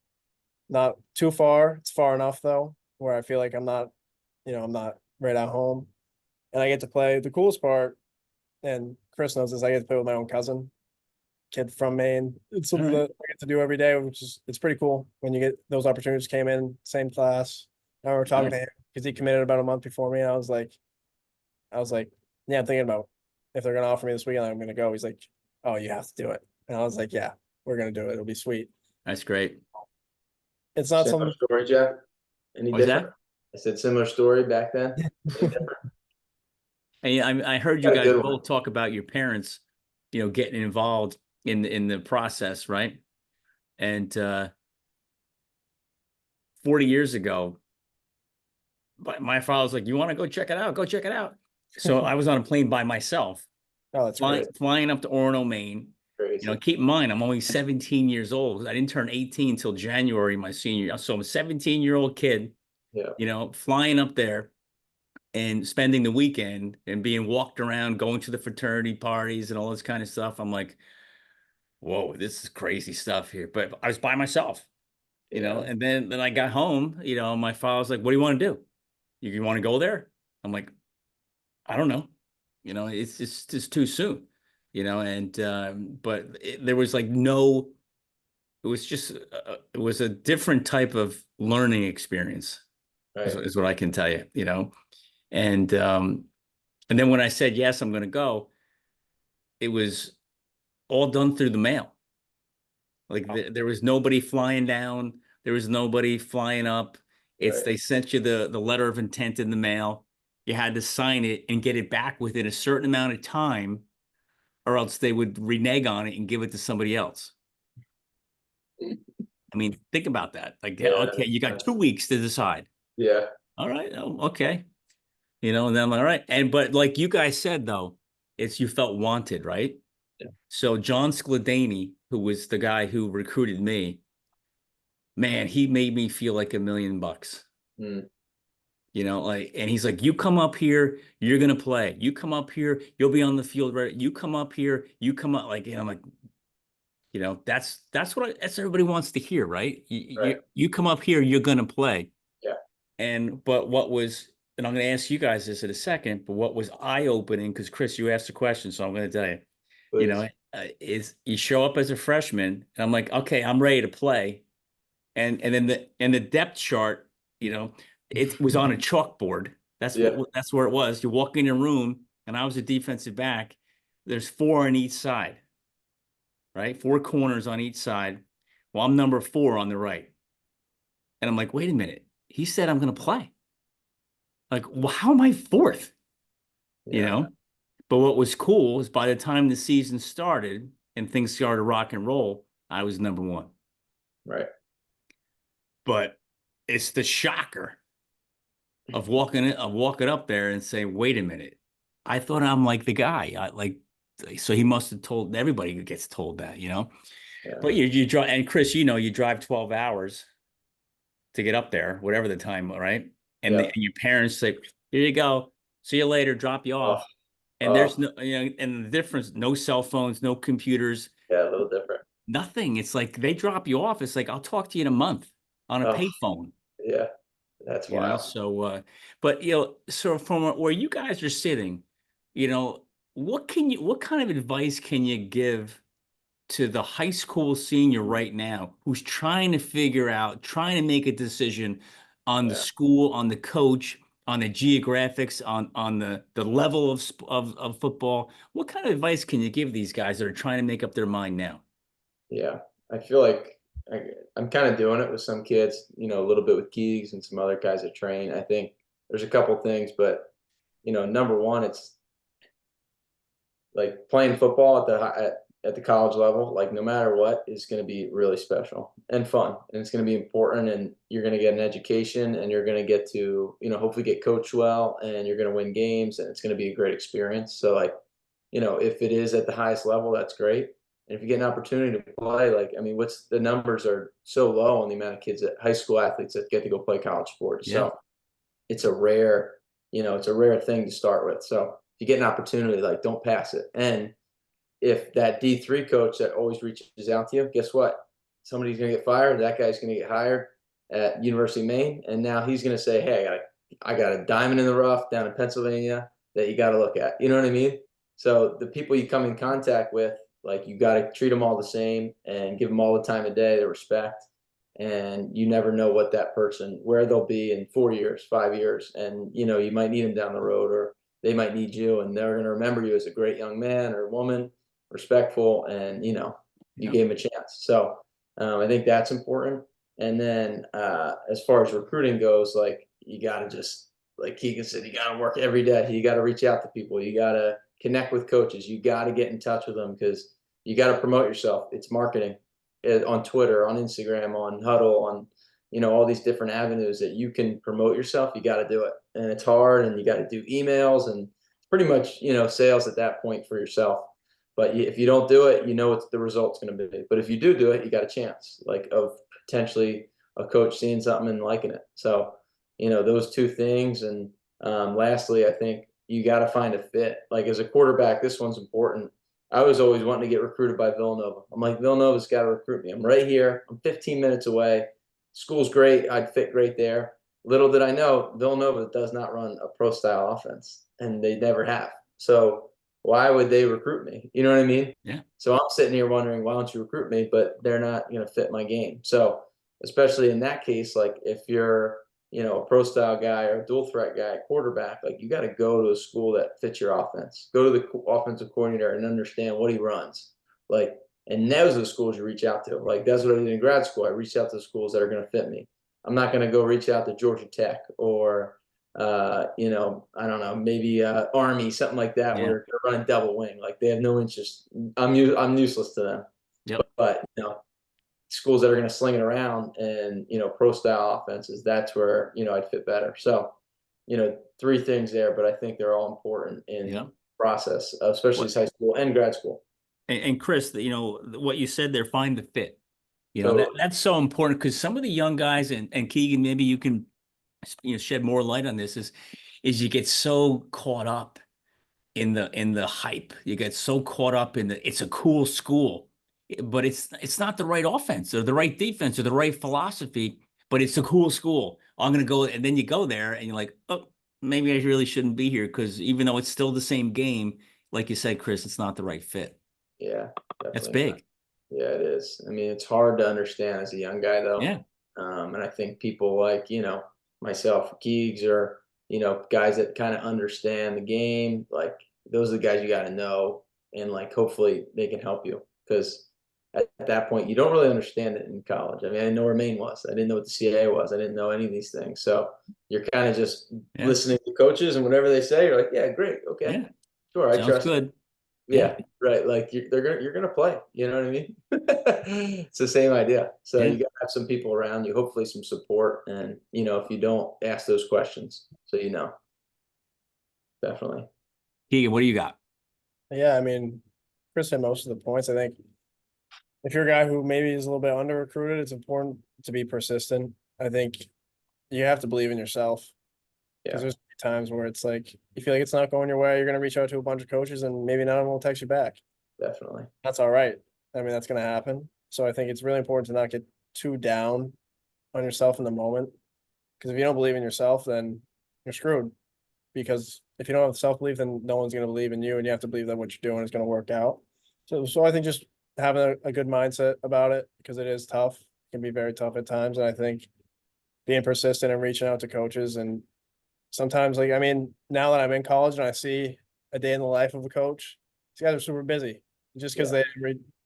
not too far. It's far enough though, where I feel like I'm not, I'm not right at home. And I get to play. The coolest part, and Chris knows this, I get to play with my own cousin, kid from Maine. It's something that I get to do every day, which is it's pretty cool when you get those opportunities. Came in, same class. I remember talking to him because he committed about a month before me. And I was like, yeah, I'm thinking about if they're gonna offer me this weekend, I'm gonna go. He's like, oh, you have to do it. And I was like, yeah, we're gonna do it. It'll be sweet. That's great. It's not Similar something. story, Jeff. Any What's different? that? I said similar story back then. And I heard you Got a guys good one. both talk about your parents, getting involved in the process, right? And 40 years ago, my father was like, "You want to go check it out? Go check it out." So I was on a plane by myself, Oh, that's great. flying up to Orono, Maine. Crazy. Keep in mind, I'm only 17 years old. I didn't turn 18 until January, my senior year. So I'm a 17-year-old kid, Yeah. Flying up there and spending the weekend and being walked around, going to the fraternity parties and all this kind of stuff. I'm like, whoa, this is crazy stuff here. But I was by myself, Yeah. and then I got home, my father was like, what do you want to do? You want to go there? I'm like, I don't know. It's just too soon, and but there was like it was just it was a different type of learning experience, Right. is what I can tell you, and then when I said yes, I'm going to go, it was all done through the mail. Like there was nobody flying down, there was nobody flying up. Right. They sent you the letter of intent in the mail. You had to sign it and get it back within a certain amount of time, or else they would renege on it and give it to somebody else. I mean, think about that. Like, yeah, Yeah. okay, you got 2 weeks to decide. Yeah. All right, oh, okay. And then I'm like, all right. But like you guys said, though, you felt wanted, right? Yeah. So John Skladany, who was the guy who recruited me, man, he made me feel like $1,000,000. Mm. And he's like, you come up here, you're gonna play. You come up here, you'll be on the field, right? You come up here, you come up, like, and I'm like, that's what that's everybody wants to hear, right? Right. You come up here, you're gonna play. Yeah. But what was, and I'm gonna ask you guys this in a second, but what was eye-opening, because Chris, you asked the question, so I'm gonna tell you, Please. is you show up as a freshman, and I'm like, okay, I'm ready to play. And then the depth chart, it was on a chalkboard. That's where it was. You walk in a room, and I was a defensive back. There's 4 on each side, right? 4 corners on each side. Well, I'm number 4 on the right. And I'm like, wait a minute. He said I'm going to play. Like, well, how am I 4th? But what was cool is by the time the season started and things started to rock and roll, I was number 1. Right. But it's the shocker of walking up there and saying, wait a minute, I thought I'm like the guy. So he must have told everybody who gets told that, Yeah. But you drive, and Chris, you drive 12 hours to get up there, whatever the time, right? And, and your parents say, here you go, see you later, drop you off. And there's no, and the difference, no cell phones, no computers. Yeah, a little different. Nothing. It's like they drop you off. It's like, I'll talk to you in a month on a payphone. Yeah, that's wild. So, but so from where you guys are sitting, what kind of advice can you give to the high school senior right now who's trying to make a decision on the school, on the coach, on the geographics, on the level of football? What kind of advice can you give these guys that are trying to make up their mind now? Yeah, I feel like I'm kind of doing it with some kids, a little bit with Keegs and some other guys that train. I think there's a couple things, but number one, it's like playing football at the college level, like no matter what, is going to be really special and fun, and it's going to be important, and you're going to get an education, and you're going to get to hopefully get coached well, and you're going to win games, and it's going to be a great experience. So like, if it is at the highest level, that's great. And if you get an opportunity to play, like, I mean, what's the numbers are so low on the amount of kids that high school athletes that get to go play college sports. Yeah. So it's a rare, it's a rare thing to start with. So if you get an opportunity, like, don't pass it. And if that D3 coach that always reaches out to you, guess what? Somebody's going to get fired. That guy's going to get hired at University of Maine. And now he's going to say, hey, I got a diamond in the rough down in Pennsylvania that you got to look at. You know what I mean? So the people you come in contact with, like, you got to treat them all the same and give them all the time of day, the respect. And you never know what that person, where they'll be in 4 years, 5 years. And, you might need them down the road, or they might need you, and they're going to remember you as a great young man or woman, respectful, and, you gave them a chance. So I think that's important. And then as far as recruiting goes, like, you got to just, like Keegan said, you got to work every day. You got to reach out to people. You got to connect with coaches. You got to get in touch with them, because you got to promote yourself. It's marketing on Twitter, on Instagram, on Huddle, on, all these different avenues that you can promote yourself. You got to do it. And it's hard, and you got to do emails, and pretty much, sales at that point for yourself. But if you don't do it, what the result's going to be. But if you do it, you got a chance, like, of potentially a coach seeing something and liking it. So, those two things. And lastly, I think you got to find a fit. Like, as a quarterback, this one's important. I was always wanting to get recruited by Villanova. I'm like, Villanova's got to recruit me. I'm right here. I'm 15 minutes away. School's great. I'd fit great there. Little did I know, Villanova does not run a pro style offense, and they never have. So why would they recruit me? You know what I mean? Yeah. So I'm sitting here wondering, why don't you recruit me? But they're not going to fit my game. So especially in that case, like, if you're, a pro style guy or a dual threat guy at quarterback, like, you got to go to a school that fits your offense. Go to the offensive coordinator and understand what he runs. Like, and those are the schools you reach out to. Like, that's what I did in grad school. I reached out to schools that are going to fit me. I'm not going to go reach out to Georgia Tech or, I don't know, maybe Army, something like that, Yeah. where they're running double wing. Like, they have no interest. I'm useless to them. Yep. But schools that are going to sling it around and, pro style offenses, that's where, I'd fit better. So, three things there, but I think they're all important in the process, especially as high school and grad school. And Chris, what you said there, find the fit. Totally. That's so important, because some of the young guys, and Keegan, maybe you can, shed more light on this, is you get so caught up in the hype. You get so caught up in it's a cool school, but it's not the right offense or the right defense or the right philosophy, but it's a cool school. I'm going to go. And then you go there and you're like, oh, maybe I really shouldn't be here, because even though it's still the same game, like you said, Chris, it's not the right fit. Yeah. That's big. Not. Yeah, it is. I mean, it's hard to understand as a young guy, though. Yeah. And I think people like, myself, Keegs, or, guys that kind of understand the game, like, those are the guys you got to know. And, like, hopefully they can help you, because at that point, you don't really understand it in college. I mean, I didn't know where Maine was. I didn't know what the CAA was. I didn't know any of these things. So you're kind of just listening to coaches, and whatever they say, you're like, yeah, great. Okay. Yeah. Sure. I Sounds trust good. you. Yeah, right. Like, you're gonna play. You know what I mean? It's the same idea. So you gotta have some people around you, hopefully some support, and if you don't, ask those questions. So definitely. Keegan, what do you got? Yeah, I mean, Chris hit most of the points. I think if you're a guy who maybe is a little bit under recruited, it's important to be persistent. I think you have to believe in yourself. Yeah. Because there's times where it's like, you feel like it's not going your way, you're going to reach out to a bunch of coaches and maybe none of them will text you back. Definitely. That's all right. I mean, that's going to happen. So I think it's really important to not get too down on yourself in the moment. Because if you don't believe in yourself, then you're screwed. Because if you don't have self-belief, then no one's going to believe in you, and you have to believe that what you're doing is going to work out. So I think just having a good mindset about it, because it is tough, it can be very tough at times. And I think being persistent and reaching out to coaches, and sometimes, like, I mean, now that I'm in college and I see a day in the life of a coach, these guys are super busy. Just because they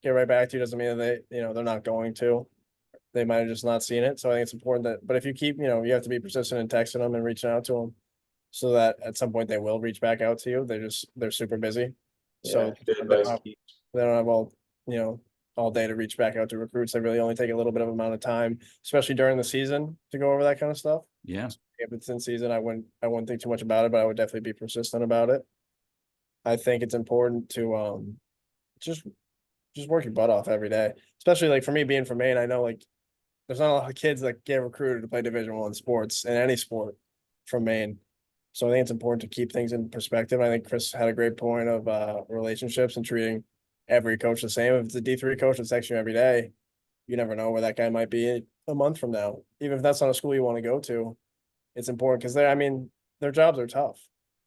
get right back to you doesn't mean that they're not going to. They might have just not seen it. So I think it's important that, but if you keep, you have to be persistent in texting them and reaching out to them, so that at some point they will reach back out to you. They're super busy. So good advice. they don't have all day to reach back out to recruits. They really only take a little bit of amount of time, especially during the season, to go over that kind of stuff. Yeah. If it's in season, I wouldn't think too much about it, but I would definitely be persistent about it. I think it's important to just just work your butt off every day. Especially like for me being from Maine, I know like there's not a lot of kids that get recruited to play Division I sports in any sport from Maine. So I think it's important to keep things in perspective. I think Chris had a great point of relationships and treating every coach the same. If it's a D3 coach that texts you every day, you never know where that guy might be a month from now. Even if that's not a school you want to go to, it's important because I mean, their jobs are tough,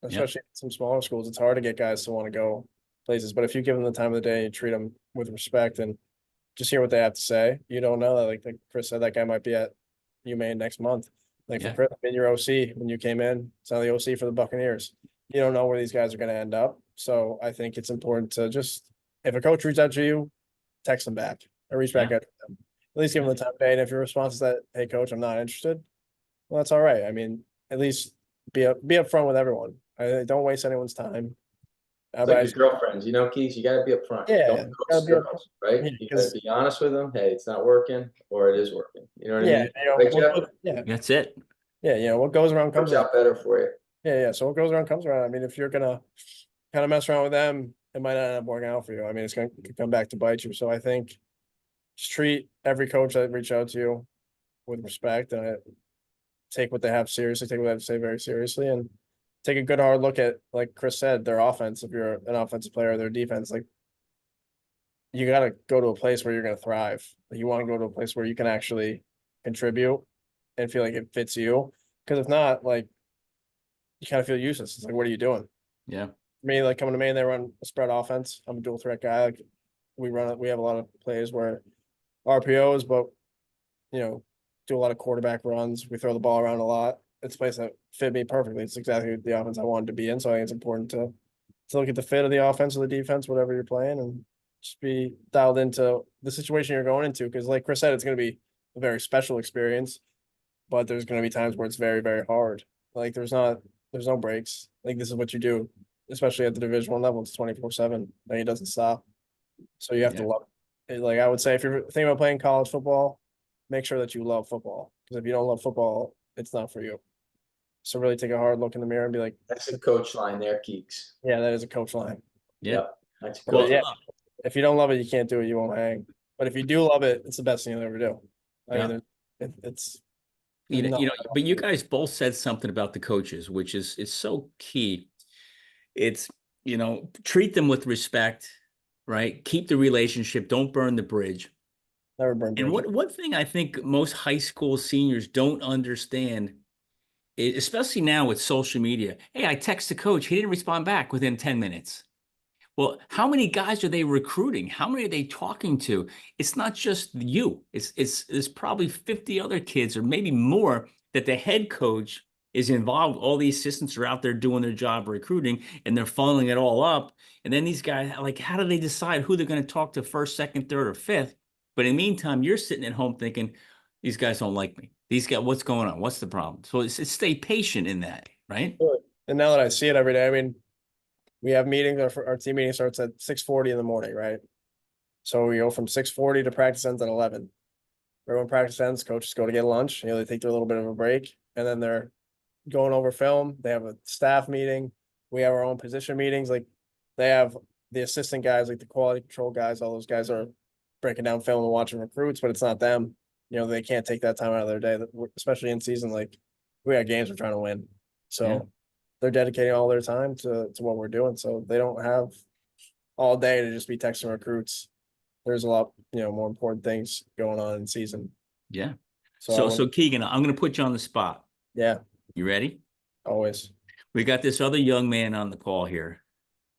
especially some smaller schools. It's hard to get guys to want to go places. But if you give them the time of the day, you treat them with respect and just hear what they have to say, you don't know that. Like Chris said, that guy might be at U-Maine next month. Like for Chris, in your OC when you came in, it's now the OC for the Buccaneers. You don't know where these guys are going to end up. So I think it's important to just, if a coach reaches out to you, text them back or reach back out to them. At least give them the time of day. And if your response is that, hey, coach, I'm not interested, well, that's all right. I mean, at least be upfront with everyone. Don't waste anyone's time. It's like your girlfriends, you know, Keith, you got to be upfront. Yeah, Don't go circles, right? Yeah, You got to be honest with them. Hey, it's not working, or it is working. You know what I mean? You know, Right, That's it. Yeah, you know, what goes around comes works around. out better for you. Yeah. So what goes around comes around. I mean, if you're gonna kind of mess around with them, it might not end up working out for you. I mean, it's gonna come back to bite you. So I think just treat every coach that reach out to you with respect and take what they have seriously, take what they have to say very seriously, and take a good hard look at, like Chris said, their offense. If you're an offensive player, their defense, like you got to go to a place where you're going to thrive. You want to go to a place where you can actually contribute and feel like it fits you. Because if not, like you kind of feel useless. It's like, what are you doing? Yeah. Me, like coming to Maine, they run a spread offense. I'm a dual threat guy. Like we have a lot of plays where RPOs, but you know, do a lot of quarterback runs. We throw the ball around a lot. It's a place that fit me perfectly. It's exactly the offense I wanted to be in. So I think it's important to look at the fit of the offense or the defense, whatever you're playing, and just be dialed into the situation you're going into. Because like Chris said, it's going to be a very special experience, but there's going to be times where it's very, very hard. Like there's no breaks. Like this is what you do, especially at the Division I level. It's 24/7. Like it doesn't stop. So you have to love it. Like I would say, if you're thinking about playing college football, make sure that you love football. Because if you don't love football, it's not for you. So really take a hard look in the mirror and be like, that's the coach line there, Keeks. Yeah, that is a coach line. Yeah. That's cool. Yeah. If you don't love it, you can't do it. You won't hang. But if you do love it, it's the best thing you'll ever do. I mean, it's but you guys both said something about the coaches, which is so key. It's, treat them with respect, right? Keep the relationship. Don't burn the bridge. Never burn bridges. And one thing I think most high school seniors don't understand, especially now with social media. Hey, I text the coach. He didn't respond back within 10 minutes. Well, how many guys are they recruiting? How many are they talking to? It's not just you. There's probably 50 other kids or maybe more that the head coach is involved. All the assistants are out there doing their job recruiting and they're funneling it all up. And then these guys, like, how do they decide who they're going to talk to first, second, third, or fifth? But in the meantime, you're sitting at home thinking, these guys don't like me. These guys, what's going on? What's the problem? So it's stay patient in that, right? And now that I see it every day, I mean, we have meetings. Our team meeting starts at 6:40 in the morning, right? So we go from 6:40 to practice ends at 11. Right when practice ends, coaches go to get lunch. They take their little bit of a break, and then they're going over film. They have a staff meeting. We have our own position meetings. Like they have the assistant guys, like the quality control guys. All those guys are breaking down film and watching recruits, but it's not them. They can't take that time out of their day, especially in season. Like we got games we're trying to win, so they're dedicating all their time to what we're doing. So they don't have all day to just be texting recruits. There's a lot, more important things going on in season. Yeah. So Keegan, I'm going to put you on the spot. Yeah. You ready? Always. We got this other young man on the call here.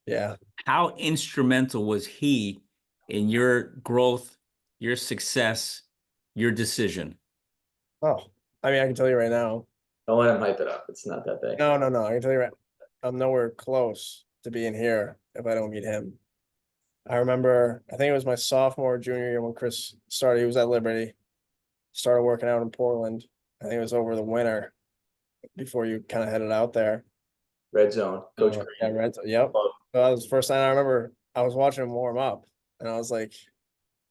Yeah. How instrumental was he in your growth, your success, your decision? Oh, I mean, I can tell you right now. Don't let him hype it up. It's not that big. No. I can tell you right. I'm nowhere close to being here if I don't meet him. I remember, I think it was my sophomore or junior year when Chris started. He was at Liberty, started working out in Portland. I think it was over the winter before you kind of headed out there. Red Zone, Coach Green. Yeah, Red Zone. Yep. So that was the first time I remember I was watching him warm up, and I was like,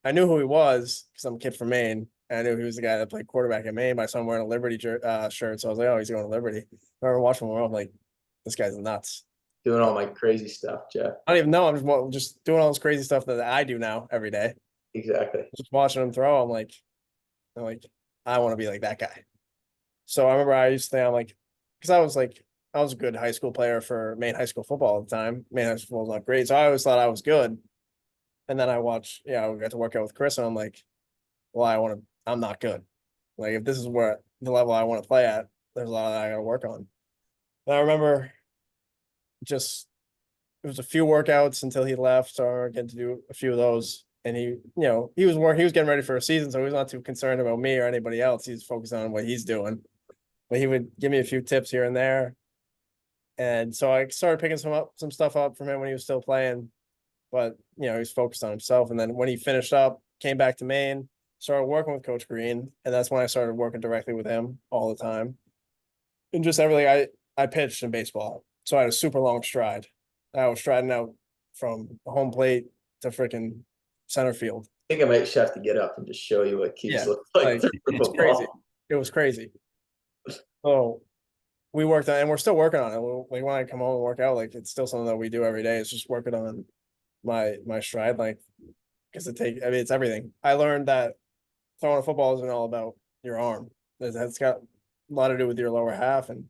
I knew who he was because I'm a kid from Maine. And I knew he was the guy that played quarterback at Maine, but I saw him wearing a Liberty shirt. So I was like, oh, he's going to Liberty. I remember watching him warm up, like, this guy's nuts. Doing all my crazy stuff, Jeff. I don't even know. I'm just doing all this crazy stuff that I do now every day. Exactly. Just watching him throw, I'm like, I want to be like that guy. So I remember I used to think I'm like, because I was a good high school player for Maine high school football at the time. Maine high school was not great, so I always thought I was good. And then I got to work out with Chris, and I'm like, well, I'm not good. Like if this is where the level I want to play at, there's a lot that I got to work on. And I remember just it was a few workouts until he left, so I get to do a few of those. And he was getting ready for a season, so he was not too concerned about me or anybody else. He's focused on what he's doing. But he would give me a few tips here and there. And so I started picking some stuff up from him when he was still playing. But he was focused on himself. And then when he finished up, came back to Maine, started working with Coach Green, and that's when I started working directly with him all the time. And just everything I pitched in baseball. So I had a super long stride. I was striding out from home plate to freaking center field. I think I might just have to get up and just show you what keeps looking like. It's crazy. It was crazy. So we worked on, and we're still working on it. Like when I come home and work out, like it's still something that we do every day. It's just working on my stride length, because it's everything. I learned that throwing a football isn't all about your arm. That's got a lot to do with your lower half, and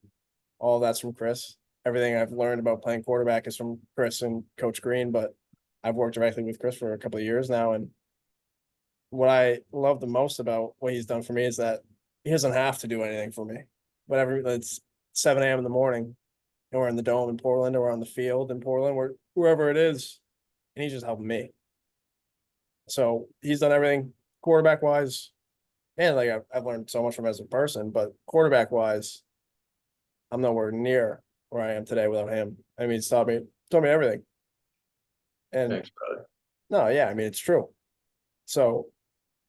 all that's from Chris. Everything I've learned about playing quarterback is from Chris and Coach Green, but I've worked directly with Chris for a couple of years now. And what I love the most about what he's done for me is that he doesn't have to do anything for me. Whatever, it's 7 a.m. in the morning, and we're in the dome in Portland, or we're on the field in Portland, wherever it is, and he's just helping me. So he's done everything quarterback wise, and like I've learned so much from him as a person, but quarterback wise, I'm nowhere near where I am today without him. I mean, he's taught me everything. And Thanks, brother. no, yeah, I mean it's true. So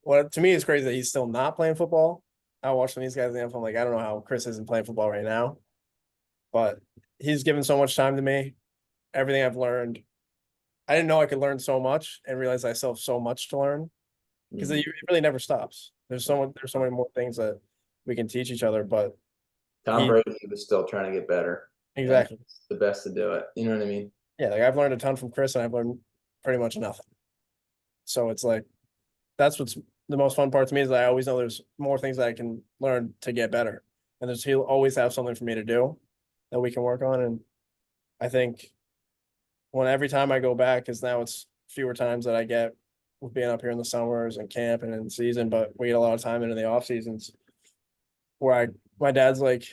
what to me is crazy that he's still not playing football. I watch these guys in the NFL, I'm like, I don't know how Chris isn't playing football right now, but he's given so much time to me. Everything I've learned, I didn't know I could learn so much, and realize I still have so much to learn, because it really never stops. There's so many more things that we can teach each other. But Tom Brady was still trying to get better. Exactly. It's the best to do it. You know what I mean? Yeah, like I've learned a ton from Chris, and I've learned pretty much nothing. So it's like, that's what's the most fun part to me, is that I always know there's more things that I can learn to get better. And he'll always have something for me to do that we can work on. And I think every time I go back, because now it's fewer times that I get with being up here in the summers and camp and in season, but we get a lot of time into the off seasons where my dad's like,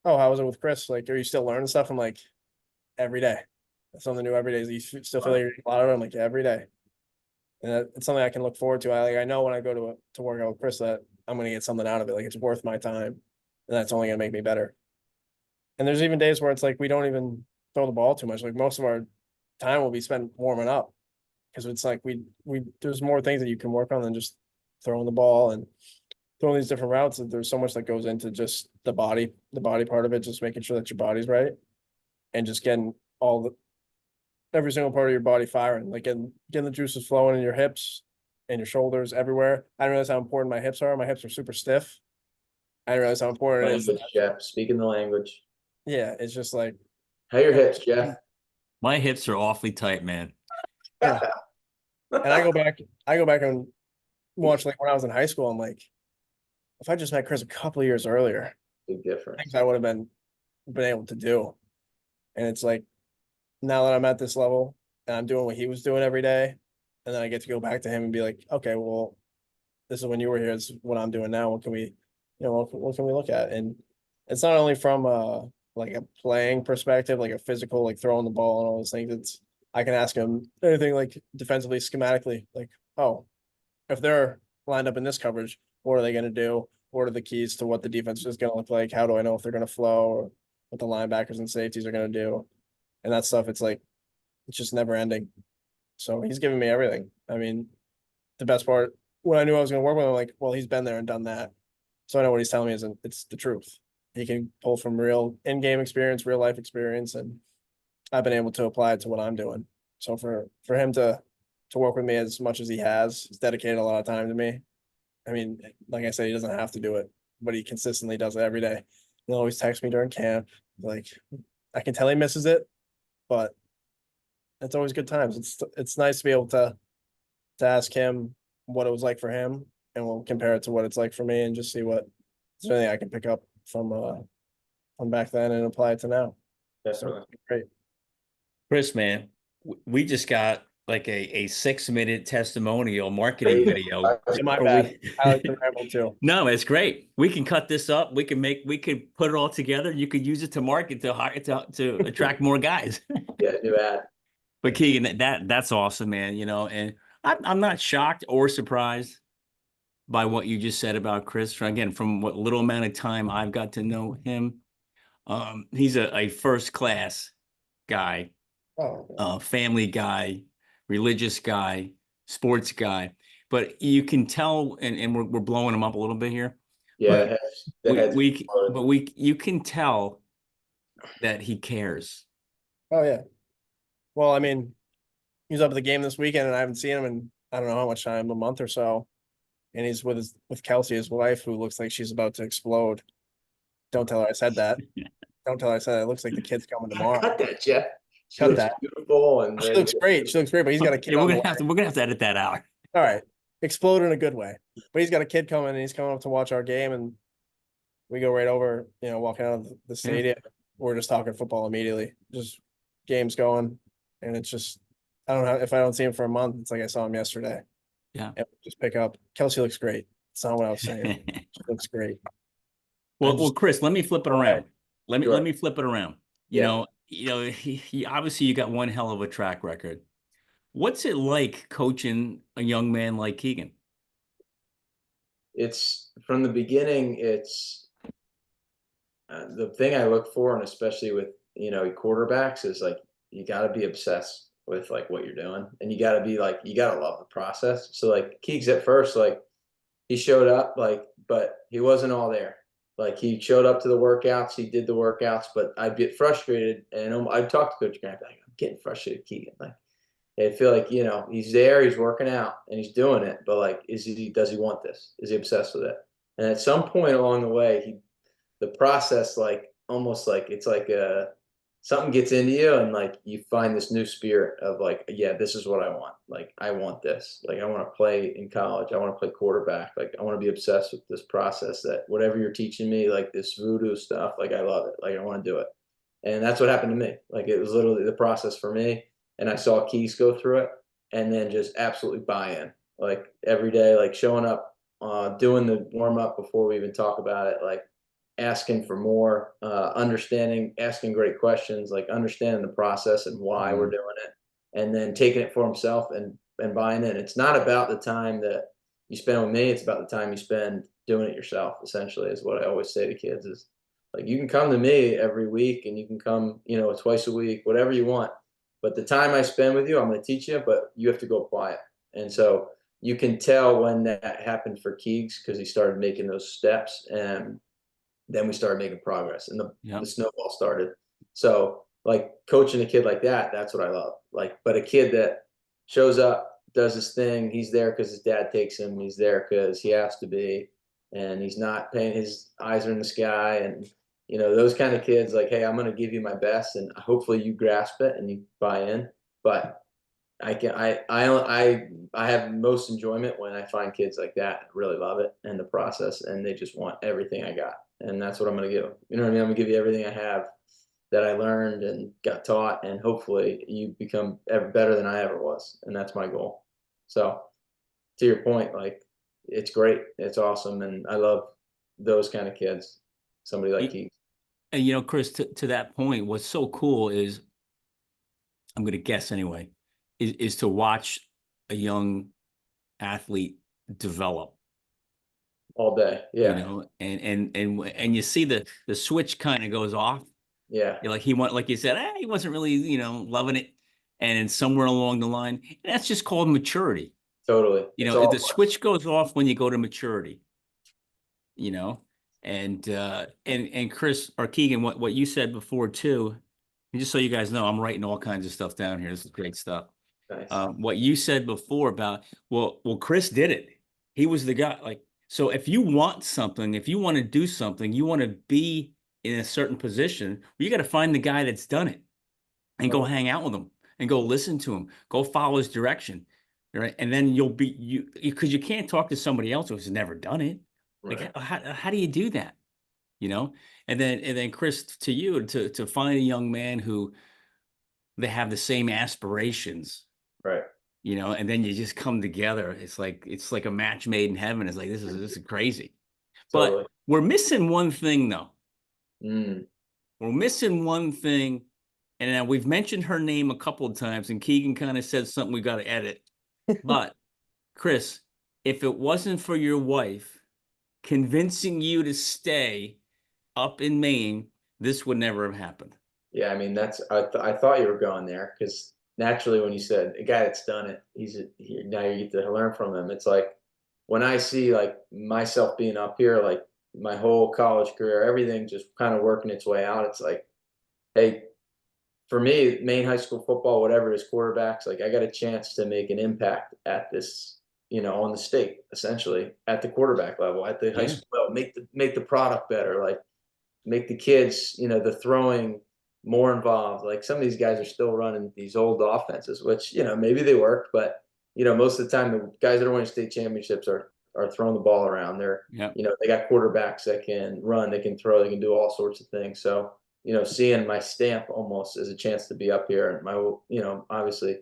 oh, how was it with Chris? Like, are you still learning stuff? I'm like, every day. It's something new every day. You still feel like you're a lot of it? I'm like, every day. And it's something I can look forward to. I know when I go to work out with Chris that I'm going to get something out of it. Like, it's worth my time, and that's only going to make me better. And there's even days where it's like we don't even throw the ball too much. Like, most of our time will be spent warming up, because it's like there's more things that you can work on than just throwing the ball and throwing these different routes. There's so much that goes into just the body part of it, just making sure that your body's right, and just getting every single part of your body firing, like getting the juices flowing in your hips and your shoulders, everywhere. I didn't realize how important my hips are. My hips are super stiff. I didn't realize how important it is. Jeff, speaking the language. Yeah, it's just like, how your hips, Jeff? My hips are awfully tight, man. Yeah. And I go back and watch, like when I was in high school, I'm like, if I just met Chris a couple of years earlier, big difference. things I would have been able to do. And it's like, now that I'm at this level and I'm doing what he was doing every day, and then I get to go back to him and be like, okay, well, this is when you were here. This is what I'm doing now. What can we look at? And it's not only from like a playing perspective, like a physical, like throwing the ball and all those things. I can ask him anything, like defensively, schematically, like, oh, if they're lined up in this coverage, what are they going to do? What are the keys to what the defense is going to look like? How do I know if they're going to flow, or what the linebackers and safeties are going to do? And that stuff, it's like, it's just never ending. So he's giving me everything. I mean, the best part, when I knew I was going to work with him, I'm like, well, he's been there and done that. So I know what he's telling me it's the truth. He can pull from real in-game experience, real life experience, and I've been able to apply it to what I'm doing. So for him to work with me as much as he has, he's dedicated a lot of time to me. I mean, like I said, he doesn't have to do it, but he consistently does it every day. He'll always text me during camp. Like, I can tell he misses it, but it's always good times. It's nice to be able to ask him what it was like for him, and we'll compare it to what it's like for me, and just see what is there anything I can pick up from back then and apply it to now. Definitely. So great. Chris, man, we just got like a 6-minute testimonial marketing video. My Or bad. we- I like to ramble too. No, it's great. We can cut this up. We could put it all together. You could use it to market to attract more guys. Yeah, new ad. But Keegan, that's awesome, man. And I'm not shocked or surprised by what you just said about Chris. Again, from what little amount of time I've got to know him, he's a first class guy, Oh, family guy, religious guy, sports guy. But you can tell, and we're blowing him up a little bit here. Yeah, You can tell that he cares. oh yeah. Well, I mean, he was up at the game this weekend, and I haven't seen him in I don't know how much time, a month or so. And he's with Kelsey, his wife, who looks like she's about to explode. Don't tell her I said that. Don't tell her I said that. It looks like the kid's coming tomorrow. Cut that, Jeff. She Cut looks that. beautiful and She looks great. She looks great, but he's got a kid. Yeah, on we're the gonna have to edit that out. All right. Explode in a good way. But he's got a kid coming, and he's coming up to watch our game, and we go right over, walking out of the stadium. We're just talking football immediately. Just games going. And it's just, I don't know, if I don't see him for a month, it's like I saw him yesterday. Yeah. And just pick up. Kelsey looks great. That's not what I was saying. She looks great. Well, Chris, let me flip it around. Let Sure. me flip it around. Yeah. He obviously, you got one hell of a track record. What's it like coaching a young man like Keegan? It's from the beginning. It's the thing I look for, and especially with quarterbacks, is like you got to be obsessed with like what you're doing, and you got to be like, you got to love the process. So like Keegs at first, like he showed up, like, but he wasn't all there. Like he showed up to the workouts, he did the workouts, but I'd get frustrated, and I'd talk to Coach Grant, like, I'm getting frustrated, Keegan. Like I feel like he's there, he's working out, and he's doing it, but like, does he want this? Is he obsessed with it? And at some point along the way, the process, like almost like it's like something gets into you, and like you find this new spirit of like, yeah, this is what I want. Like I want this. Like I want to play in college. I want to play quarterback. Like I want to be obsessed with this process, that whatever you're teaching me, like this voodoo stuff, like I love it. Like I want to do it. And that's what happened to me. Like it was literally the process for me. And I saw Keys go through it, and then just absolutely buy in. Like every day, like showing up, doing the warm up before we even talk about it, like asking for more, understanding, asking great questions, like understanding the process and why we're doing it, and then taking it for himself and buying in. It's not about the time that you spend with me. It's about the time you spend doing it yourself, essentially, is what I always say to kids. Is like, you can come to me every week, and you can come, twice a week, whatever you want. But the time I spend with you, I'm going to teach you, but you have to go apply it. And so you can tell when that happened for Keegs, because he started making those steps, and then we started making progress, and the snowball started. So like coaching a kid like that, that's what I love. Like, but a kid that shows up, does his thing, he's there because his dad takes him, he's there because he has to be, and he's not paying, his eyes are in the sky, and those kind of kids, like, hey, I'm going to give you my best, and hopefully you grasp it and you buy in. But I have most enjoyment when I find kids like that really love it and the process, and they just want everything I got. And that's what I'm going to give. You know what I mean? I'm going to give you everything I have that I learned and got taught, and hopefully you become ever better than I ever was. And that's my goal. So to your point, like, it's great. It's awesome. And I love those kind of kids. Somebody like Keith. And Chris, to that point, what's so cool is, I'm going to guess anyway, is to watch a young athlete develop all day. Yeah. And you see the switch kind of goes off. Yeah. Like like you said, he wasn't really, loving it. And then somewhere along the line, that's just called maturity. Totally. The switch goes off when you go to maturity, and Chris or Keegan, what you said before too, and just so you guys know, I'm writing all kinds of stuff down here. This is great stuff. Nice. What you said before about, well, Chris did it. He was the guy. Like, so if you want something, if you want to do something, you want to be in a certain position, you got to find the guy that's done it. and go hang out with him and go listen to him, go follow his direction. Right. And then because you can't talk to somebody else who's never done it. Like, Right. how do you do that? You know? And then Chris, to you, to find a young man who they have the same aspirations, Right. and then you just come together. It's like a match made in heaven. It's like, this is crazy. Totally. But we're missing one thing though. Mm. We're missing one thing. And now we've mentioned her name a couple of times, and Keegan kind of said something we got to edit. But Chris, if it wasn't for your wife convincing you to stay up in Maine, this would never have happened. Yeah, I mean I thought you were going there because naturally when you said a guy that's done it, now you get to learn from him. It's like when I see like myself being up here, like my whole college career, everything just kind of working its way out. It's like, hey, for me, Maine high school football, whatever it is, quarterbacks, like I got a chance to make an impact at this, on the state, essentially at the quarterback level, at the high school level, make the product better, like make the kids, the throwing more involved. Like some of these guys are still running these old offenses, which, maybe they work, but most of the time the guys that are winning state championships are throwing the ball around. They got quarterbacks that can run, they can throw, they can do all sorts of things. So, seeing my stamp almost as a chance to be up here and obviously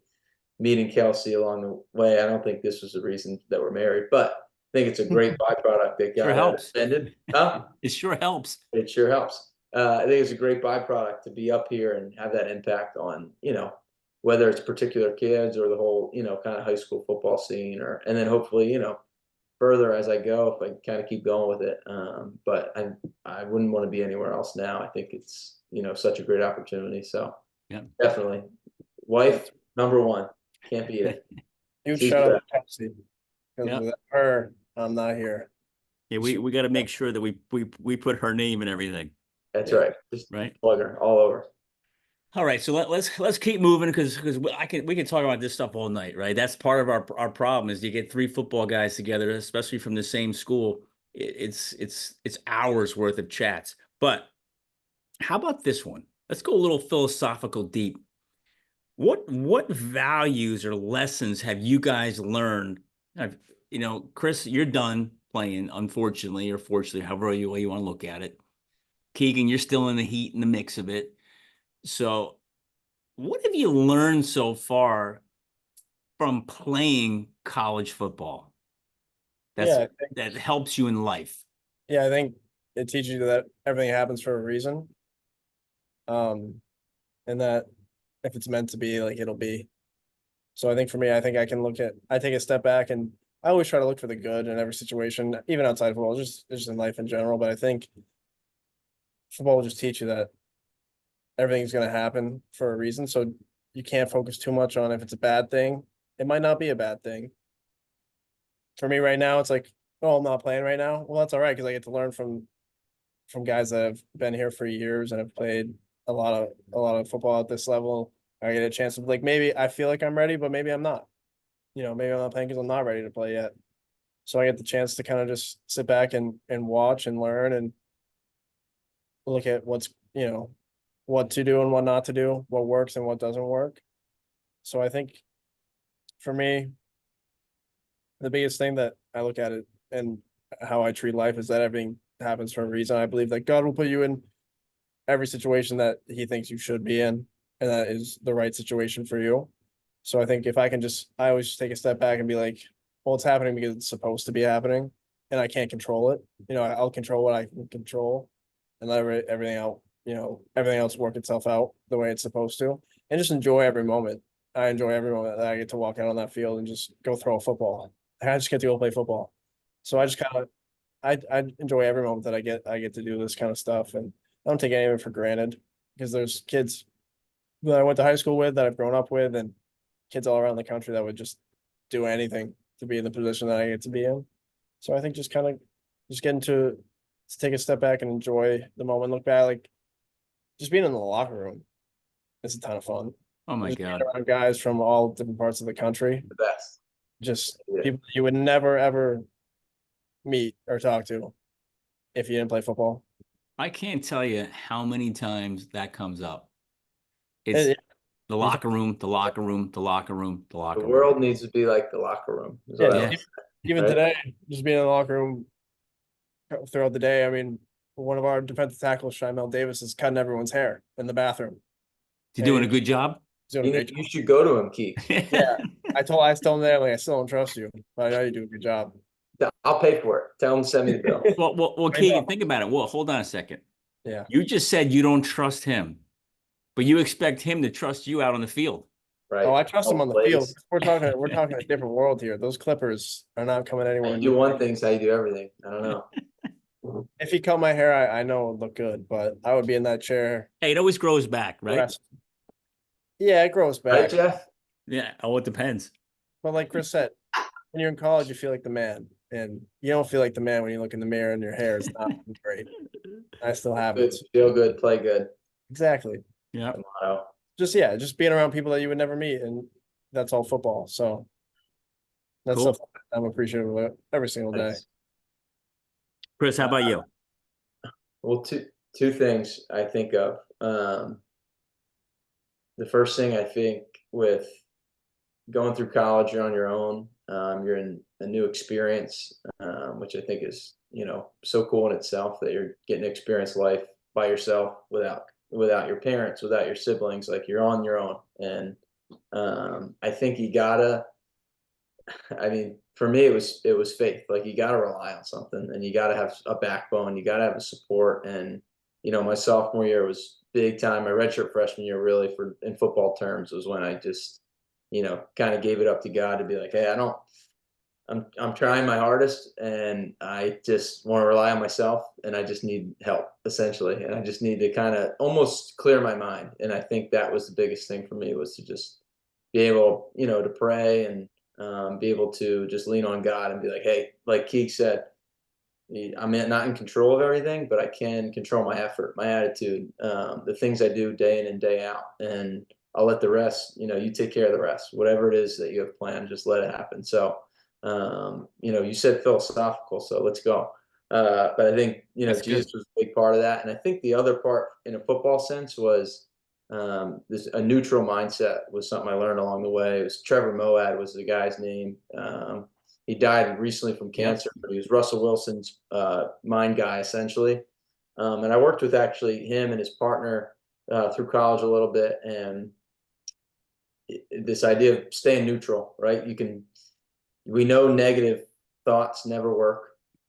meeting Kelsey along the way. I don't think this was the reason that we're married, but I think it's a great byproduct that got helps. extended. Huh? It sure helps. It sure helps. I think it's a great byproduct to be up here and have that impact on, whether it's particular kids or the whole, kind of high school football scene and then hopefully, further as I go, if I kind of keep going with it. But I wouldn't want to be anywhere else now. I think it's, such a great opportunity. So yeah, definitely wife, number one, can't beat it. Huge shout out to Kelsey. Because without her, I'm not here. Yeah, we got to make sure that we put her name and everything. That's right. Just plug her all over. All right, so let's keep moving because we can talk about this stuff all night, right? That's part of our problem is you get three football guys together, especially from the same school. It's hours worth of chats. But how about this one? Let's go a little philosophical deep. What values or lessons have you guys learned? Chris, you're done playing, unfortunately, or fortunately, however you want to look at it. Keegan, you're still in the heat and the mix of it. So what have you learned so far from playing college football that helps you in life? Yeah, I think it teaches you that everything happens for a reason. And that if it's meant to be, like it'll be. So I think for me, I think I take a step back and I always try to look for the good in every situation, even outside of football, just in life in general. But I think football will just teach you that everything's going to happen for a reason. So you can't focus too much on if it's a bad thing. It might not be a bad thing. For me right now, it's like, oh, I'm not playing right now. Well, that's all right because I get to learn from guys that have been here for years and have played a lot of football at this level. I get a chance to like maybe I feel like I'm ready, but maybe I'm not. Maybe I'm not playing because I'm not ready to play yet. So I get the chance to kind of just sit back and watch and learn and look at what's what to do and what not to do, what works and what doesn't work. So I think for me, the biggest thing that I look at it and how I treat life is that everything happens for a reason. I believe that God will put you in every situation that he thinks you should be in, and that is the right situation for you. So I think if I always just take a step back and be like, well, it's happening because it's supposed to be happening and I can't control it. I'll control what I can control and let everything out, everything else work itself out the way it's supposed to, and just enjoy every moment. I enjoy every moment that I get to walk out on that field and just go throw a football. I just get to go play football. So I just I enjoy every moment that I get to do this kind of stuff, and I don't take any of it for granted because there's kids that I went to high school with, that I've grown up with, and kids all around the country that would just do anything to be in the position that I get to be in. So I think just getting to take a step back and enjoy the moment, look back, like just being in the locker room. It's a ton of fun. Oh my God. Around guys from all different parts of the country. The best. Just people you would never, ever meet or talk to if you didn't play football. I can't tell you how many times that comes up. The locker room, the locker room, the locker room, the locker The room. world needs to be like the locker room. Is Yeah, what I Yeah. would say, even right? today, just being in the locker room throughout the day. I mean, one of our defensive tackles, Shimel Davis, is cutting everyone's hair in the bathroom. You doing a good job? He's doing a great job. You should go to him, Keeks. Yeah, I told him that, like, I still don't trust you, but I know you do a good job. I'll pay for it. Tell him to send me the bill. Well, I Keegan, know. think about it. Well, hold on a second. Yeah. You just said you don't trust him, but you expect him to trust you out on the field. Right. Oh, I trust him on the Plays. field. We're talking a different world here. Those Clippers are not coming anywhere How you do near. one thing's how you do everything. I don't know. If he cut my hair, I know it would look good, but I would be in that chair. Hey, it always grows back, right? rest. Yeah, it grows Right, back. Jeff? Yeah. Oh, it depends. But like Chris said, when you're in college, you feel like the man, and you don't feel like the man when you look in the mirror and your hair is not great. I still have Good, it. feel good, play good. Exactly. Yeah. The motto. Just being around people that you would never meet, and that's all football. So that's Cool. something I'm appreciative of every single day. Nice. Chris, how about you? Well, two things I think of. The first thing I think with going through college, you're on your own. You're in a new experience, which I think is, so cool in itself that you're getting to experience life by yourself without your parents, without your siblings. Like, you're on your own. And I think you gotta, I mean, for me, it was faith. Like, you gotta rely on something, and you gotta have a backbone. You gotta have a support. And my sophomore year was big time. My redshirt freshman year, really, in football terms, was when I just, kind of gave it up to God to be like, hey, I'm trying my hardest, and I just want to rely on myself, and I just need help, essentially. And I just need to kind of almost clear my mind. And I think that was the biggest thing for me, was to just be able, to pray and be able to just lean on God and be like, hey, like Keek said, I'm not in control of everything, but I can control my effort, my attitude, the things I do day in and day out. And I'll let the rest, you take care of the rest, whatever it is that you have planned, just let it happen. So, you said philosophical, so let's go. But I think, That's Jesus good. was a big part of that. And I think the other part in a football sense was a neutral mindset was something I learned along the way. It was Trevor Moad was the guy's name. He died recently from cancer, but he was Russell Wilson's mind guy, essentially. And I worked with actually him and his partner through college a little bit. And this idea of staying neutral, right? We know negative thoughts never work.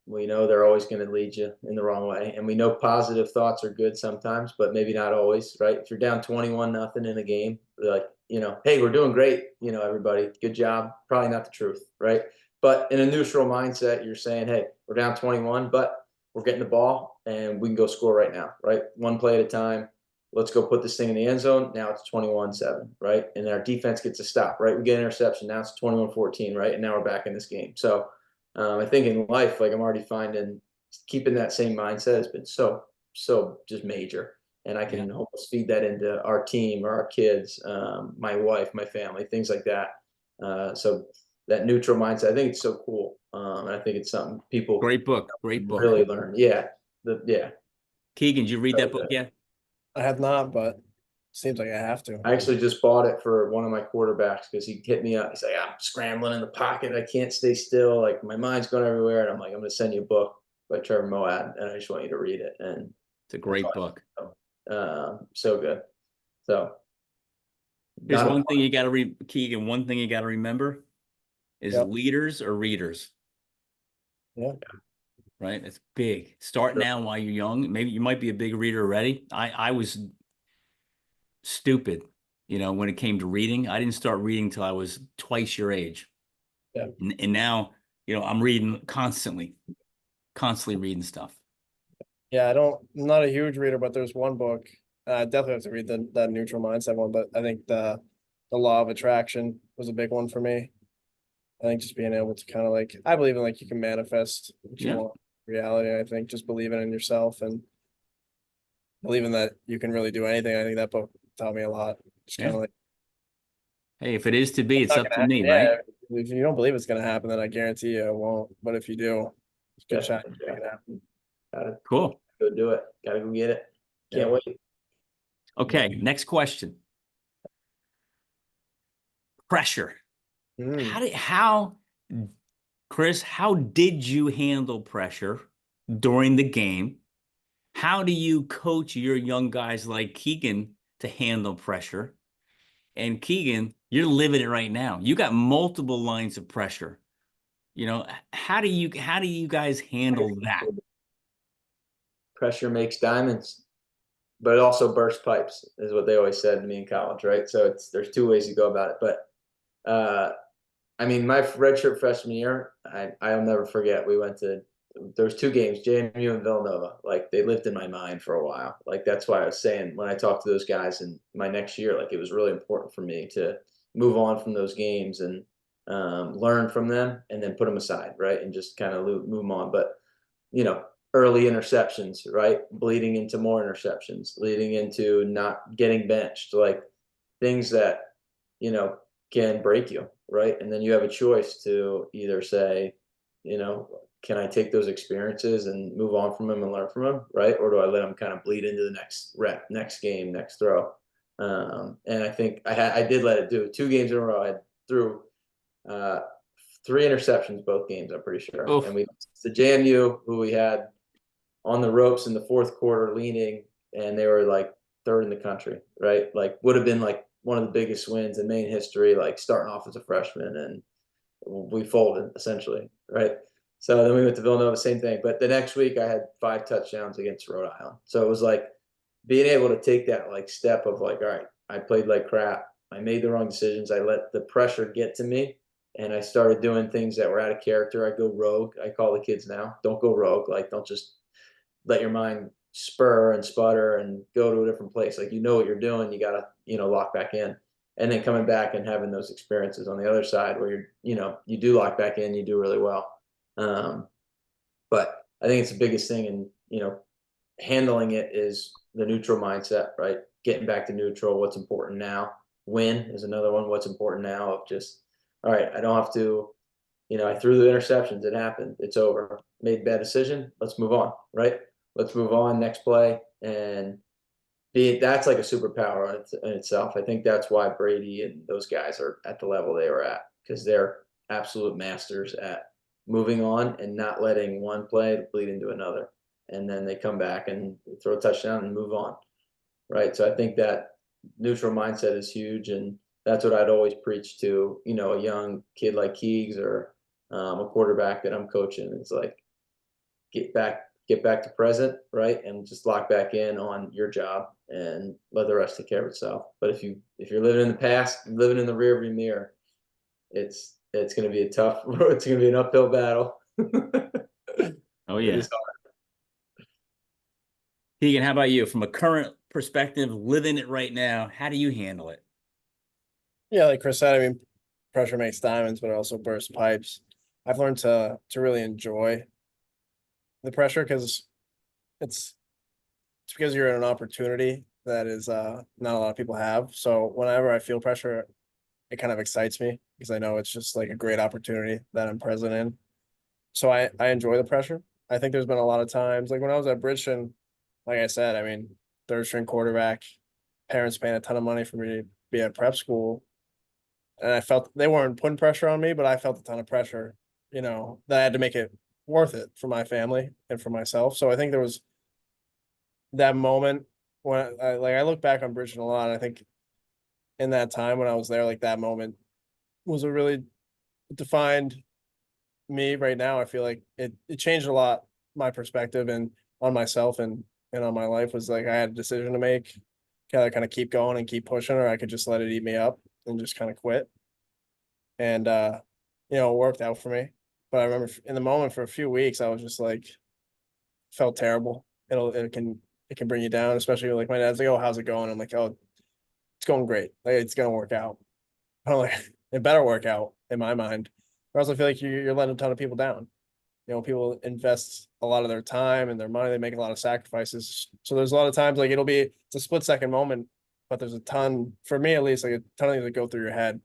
We know they're always going to lead you in the wrong way. And we know positive thoughts are good sometimes, but maybe not always, right? If you're down 21-0 in a game, like, hey, we're doing great, everybody, good job. Probably not the truth, right? But in a neutral mindset, you're saying, hey, we're down 21, but we're getting the ball and we can go score right now, right? One play at a time. Let's go put this thing in the end zone. Now it's 21-7, right? And our defense gets a stop, right? We get an interception. Now it's 21-14, right? And now we're back in this game. So I think in life, like, I'm already finding keeping that same mindset has been so just major. And I can almost feed that into our team or our kids, my wife, my family, things like that. So that neutral mindset, I think it's so cool. And I think it's something people Great book. really learn. Yeah. Keegan, did you read that book yet? I have not, but seems like I have to. I actually just bought it for one of my quarterbacks because he hit me up. He's like, I'm scrambling in the pocket. I can't stay still. Like, my mind's going everywhere. And I'm like, I'm going to send you a book by Trevor Moad, and I just want you to read it. And It's a great book. so good. So Here's one thing you got to read, Keegan. One thing you got to remember is Yep. leaders or readers. Yeah. Right. It's big. Start now while you're young. Maybe you might be a big reader already. I was stupid, when it came to reading. I didn't start reading till I was twice your age. Yeah. And now, I'm reading constantly reading stuff. Yeah, I'm not a huge reader, but there's one book. I definitely have to read that neutral mindset one, but I think the law of attraction was a big one for me. I think just being able to kind of I believe in you can manifest what you want in reality. I think just believing in yourself and believing that you can really do anything. I think that book taught me a lot. Just kind of hey, if it is to be, it's up to me, yeah, right? If you don't believe it's going to happen, then I guarantee you it won't. But if you do, it's a good shot to make it happen. Gotta Cool. go do it. Gotta go get it. Can't wait. Okay, next question. pressure. Mm. Chris, how did you handle pressure during the game? How do you coach your young guys like Keegan to handle pressure? And Keegan, you're living it right now. You got multiple lines of pressure. How do you guys handle that? Pressure makes diamonds, but it also bursts pipes, is what they always said to me in college, right? So there's two ways to go about it. But I mean, my redshirt freshman year, I'll never forget. There was two games, JMU and Villanova. Like, they lived in my mind for a while. Like, that's why I was saying when I talked to those guys in my next year, like, it was really important for me to move on from those games and learn from them and then put them aside, right? And just kind of move them on. But, early interceptions, right? Bleeding into more interceptions, leading into not getting benched, like things that, can break you, right? And then you have a choice to either say, can I take those experiences and move on from them and learn from them, right? Or do I let them kind of bleed into the next rep, next game, next throw? And I think I did let it do 2 games in a row. I threw 3 interceptions both games, I'm pretty sure. Oof. And the JMU, who we had on the ropes in the fourth quarter leaning, and they were like 3rd in the country, right? Like, would have been like one of the biggest wins in Maine history, like starting off as a freshman, and we folded essentially, right? So then we went to Villanova, same thing. But the next week I had 5 touchdowns against Rhode Island. So it was like being able to take that like step of like, all right, I played like crap. I made the wrong decisions. I let the pressure get to me, and I started doing things that were out of character. I go rogue. I call the kids now, don't go rogue. Like, don't just let your mind spur and sputter and go to a different place. Like, what you're doing, you gotta, lock back in. And then coming back and having those experiences on the other side where you do lock back in, you do really well. But I think it's the biggest thing, and handling it is the neutral mindset, right? Getting back to neutral. What's important now? Win is another one. What's important now? Of just, all right, I don't have to. I threw the interceptions. It happened. It's over. Made a bad decision. Let's move on, right? Let's move on. Next play. And that's like a superpower in itself. I think that's why Brady and those guys are at the level they were at, because they're absolute masters at moving on and not letting one play bleed into another. And then they come back and throw a touchdown and move on, right? So I think that neutral mindset is huge, and that's what I'd always preach to, a young kid like Keegs or a quarterback that I'm coaching. It's like, get back to present, right? And just lock back in on your job and let the rest take care of itself. But if you're living in the past, living in the rearview mirror, it's going to be it's going to be an uphill battle. Oh yeah. Keegan, how about you? From a current perspective, living it right now, how do you handle it? Yeah, like Chris said, I mean, pressure makes diamonds, but it also bursts pipes. I've learned to really enjoy the pressure because it's because you're in an opportunity that is not a lot of people have. So whenever I feel pressure, it kind of excites me because I know it's just like a great opportunity that I'm present in. So I enjoy the pressure. I think there's been a lot of times, like when I was at Bridgeton, like I said, I mean, 3rd string quarterback, parents paying a ton of money for me to be at prep school. And I felt they weren't putting pressure on me, but I felt a ton of pressure, that I had to make it worth it for my family and for myself. So I think there was that moment when I look back on Bridgeton a lot. And I think in that time when I was there, like that moment was a really defined me right now. I feel like it changed a lot my perspective and on myself and on my life. Was like I had a decision to make, kind of keep going and keep pushing, or I could just let it eat me up and just kind of quit. And it worked out for me. But I remember in the moment for a few weeks, I was just like, felt terrible. It can bring you down, especially like my dad's like, "Oh, how's it going?" I'm like, "Oh, it's going great. Like it's gonna work out." I'm like, "It better work out," in my mind. Or else I feel like you're letting a ton of people down. People invest a lot of their time and their money. They make a lot of sacrifices. So there's a lot of times like it's a split-second moment, but there's a ton, for me at least, like a ton of things that go through your head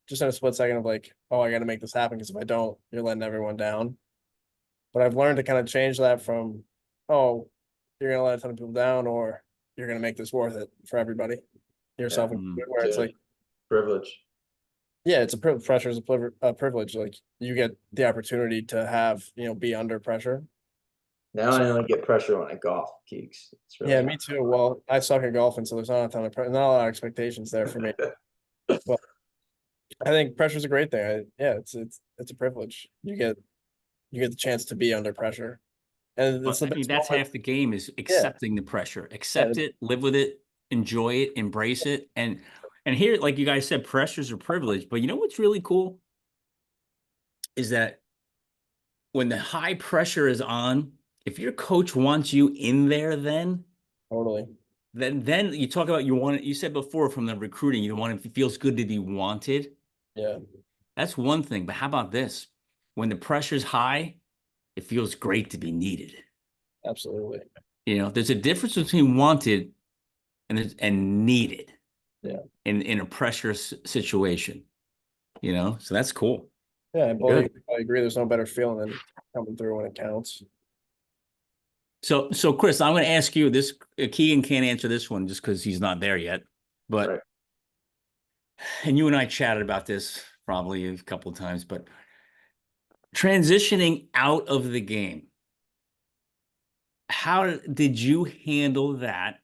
just in a split second of like, oh, I got to make this happen because if I don't, you're letting everyone down. But I've learned to kind of change that from, oh, you're going to let a ton of people down, or you're going to make this worth it for everybody, yourself Yeah. included, where it's like, Privilege. Yeah, it's pressure is a privilege. Like you get the opportunity to have, be under pressure. Now So I only get pressure when I golf, Keeks. It's yeah, really me too. Well, I suck at golfing, so there's not a ton of not a lot of expectations there for me. But I think pressure is a great thing. Yeah, it's a privilege. You get the chance to be under pressure, and it's But the I mean, best that's moment. half the game is Yeah, accepting the pressure. yeah, Accept it, live with it, enjoy it, embrace it. And here, like you guys said, pressures are privilege. But you know what's really cool is that when the high pressure is on, if your coach wants you in there, totally. then you talk about you said before from the recruiting, you want it feels good to be wanted. Yeah, That's one thing. But how about this? When the pressure's high, it feels great to be needed. absolutely. There's a difference between wanted and needed Yeah, in a pressure situation. So that's cool. yeah. Good. I agree. There's no better feeling than coming through when it counts. So Chris, I'm going to ask you this. Keegan can't answer this one just because he's not there yet. But right. and you and I chatted about this probably a couple of times. But transitioning out of the game, how did you handle that?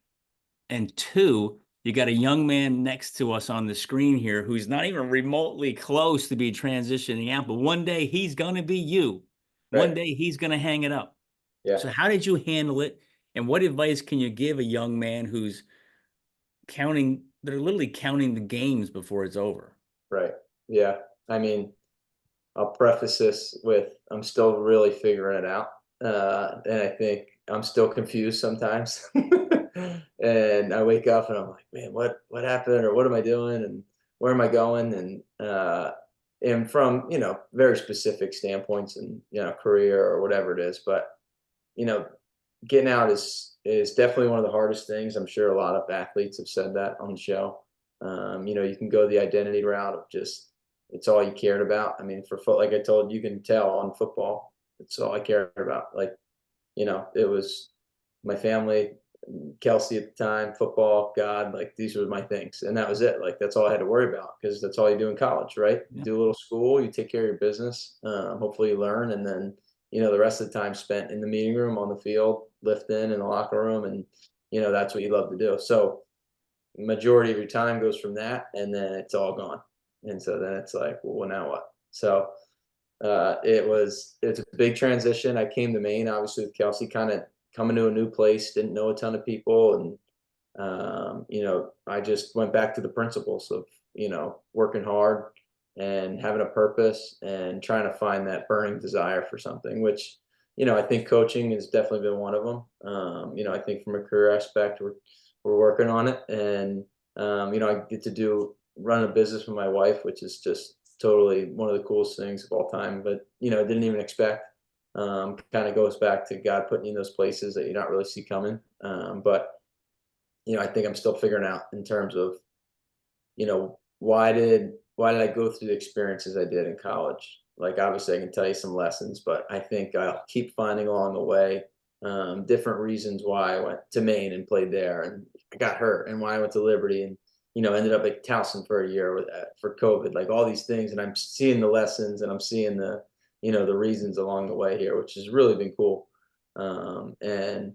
And two, you got a young man next to us on the screen here who's not even remotely close to be transitioning out, but one day he's going to be you. One Right. day he's going to hang it up. Yeah. So how did you handle it? And what advice can you give a young man who's they're literally counting the games before it's over? Right. Yeah. I mean, I'll preface this with I'm still really figuring it out. And I think I'm still confused sometimes. And I wake up and I'm like, man, what happened or what am I doing and where am I going? And from, very specific standpoints and, career or whatever it is. But, you know, getting out is definitely one of the hardest things. I'm sure a lot of athletes have said that on the show. You can go the identity route of just it's all you cared about. I mean, for foot, like I told you, can tell on football, it's all I cared about. Like, it was my family, Kelsey at the time, football, God, like these were my things, and that was it. Like that's all I had to worry about because that's all you do in college, right? You Yeah. do a little school, you take care of your business, hopefully you learn, and then the rest of the time spent in the meeting room, on the field, lifting in the locker room, and that's what you love to do. So majority of your time goes from that, and then it's all gone. And so then it's like, well, now what? So it's a big transition. I came to Maine, obviously, with Kelsey, kind of coming to a new place, didn't know a ton of people, and I just went back to the principles of working hard and having a purpose and trying to find that burning desire for something, which I think coaching has definitely been one of them. I think from a career aspect, we're working on it, and I get to run a business with my wife, which is just totally one of the coolest things of all time. But didn't even expect. Kind of goes back to God putting you in those places that you don't really see coming. But I think I'm still figuring out in terms of why did I go through the experiences I did in college. Like obviously I can tell you some lessons, but I think I'll keep finding along the way different reasons why I went to Maine and played there, and I got hurt, and why I went to Liberty, and ended up at Towson for a year for COVID, like all these things. And I'm seeing the lessons, and I'm seeing the reasons along the way here, which has really been cool. And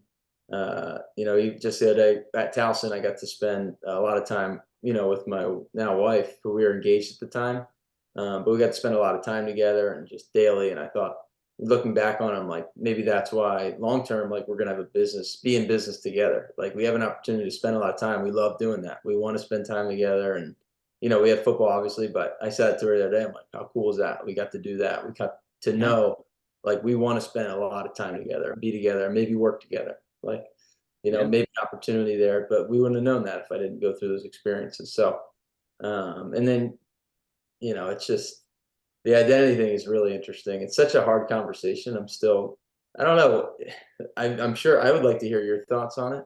just the other day at Towson, I got to spend a lot of time, with my now wife, who we were engaged at the time. But we got to spend a lot of time together and just daily. And I thought, looking back on them, like maybe that's why long term, like we're gonna have be in business together. Like we have an opportunity to spend a lot of time. We love doing that. We want to spend time together, and we have football obviously. But I said to her the other day, I'm like, how cool is that? We got to do that. We got to Yeah. know, like we want to spend a lot of time together, be together, maybe work together. Like maybe an opportunity there, but we wouldn't have known that if I didn't go through those experiences. So, and then, it's just the identity thing is really interesting. It's such a hard conversation. I don't know. I'm sure I would like to hear your thoughts on it.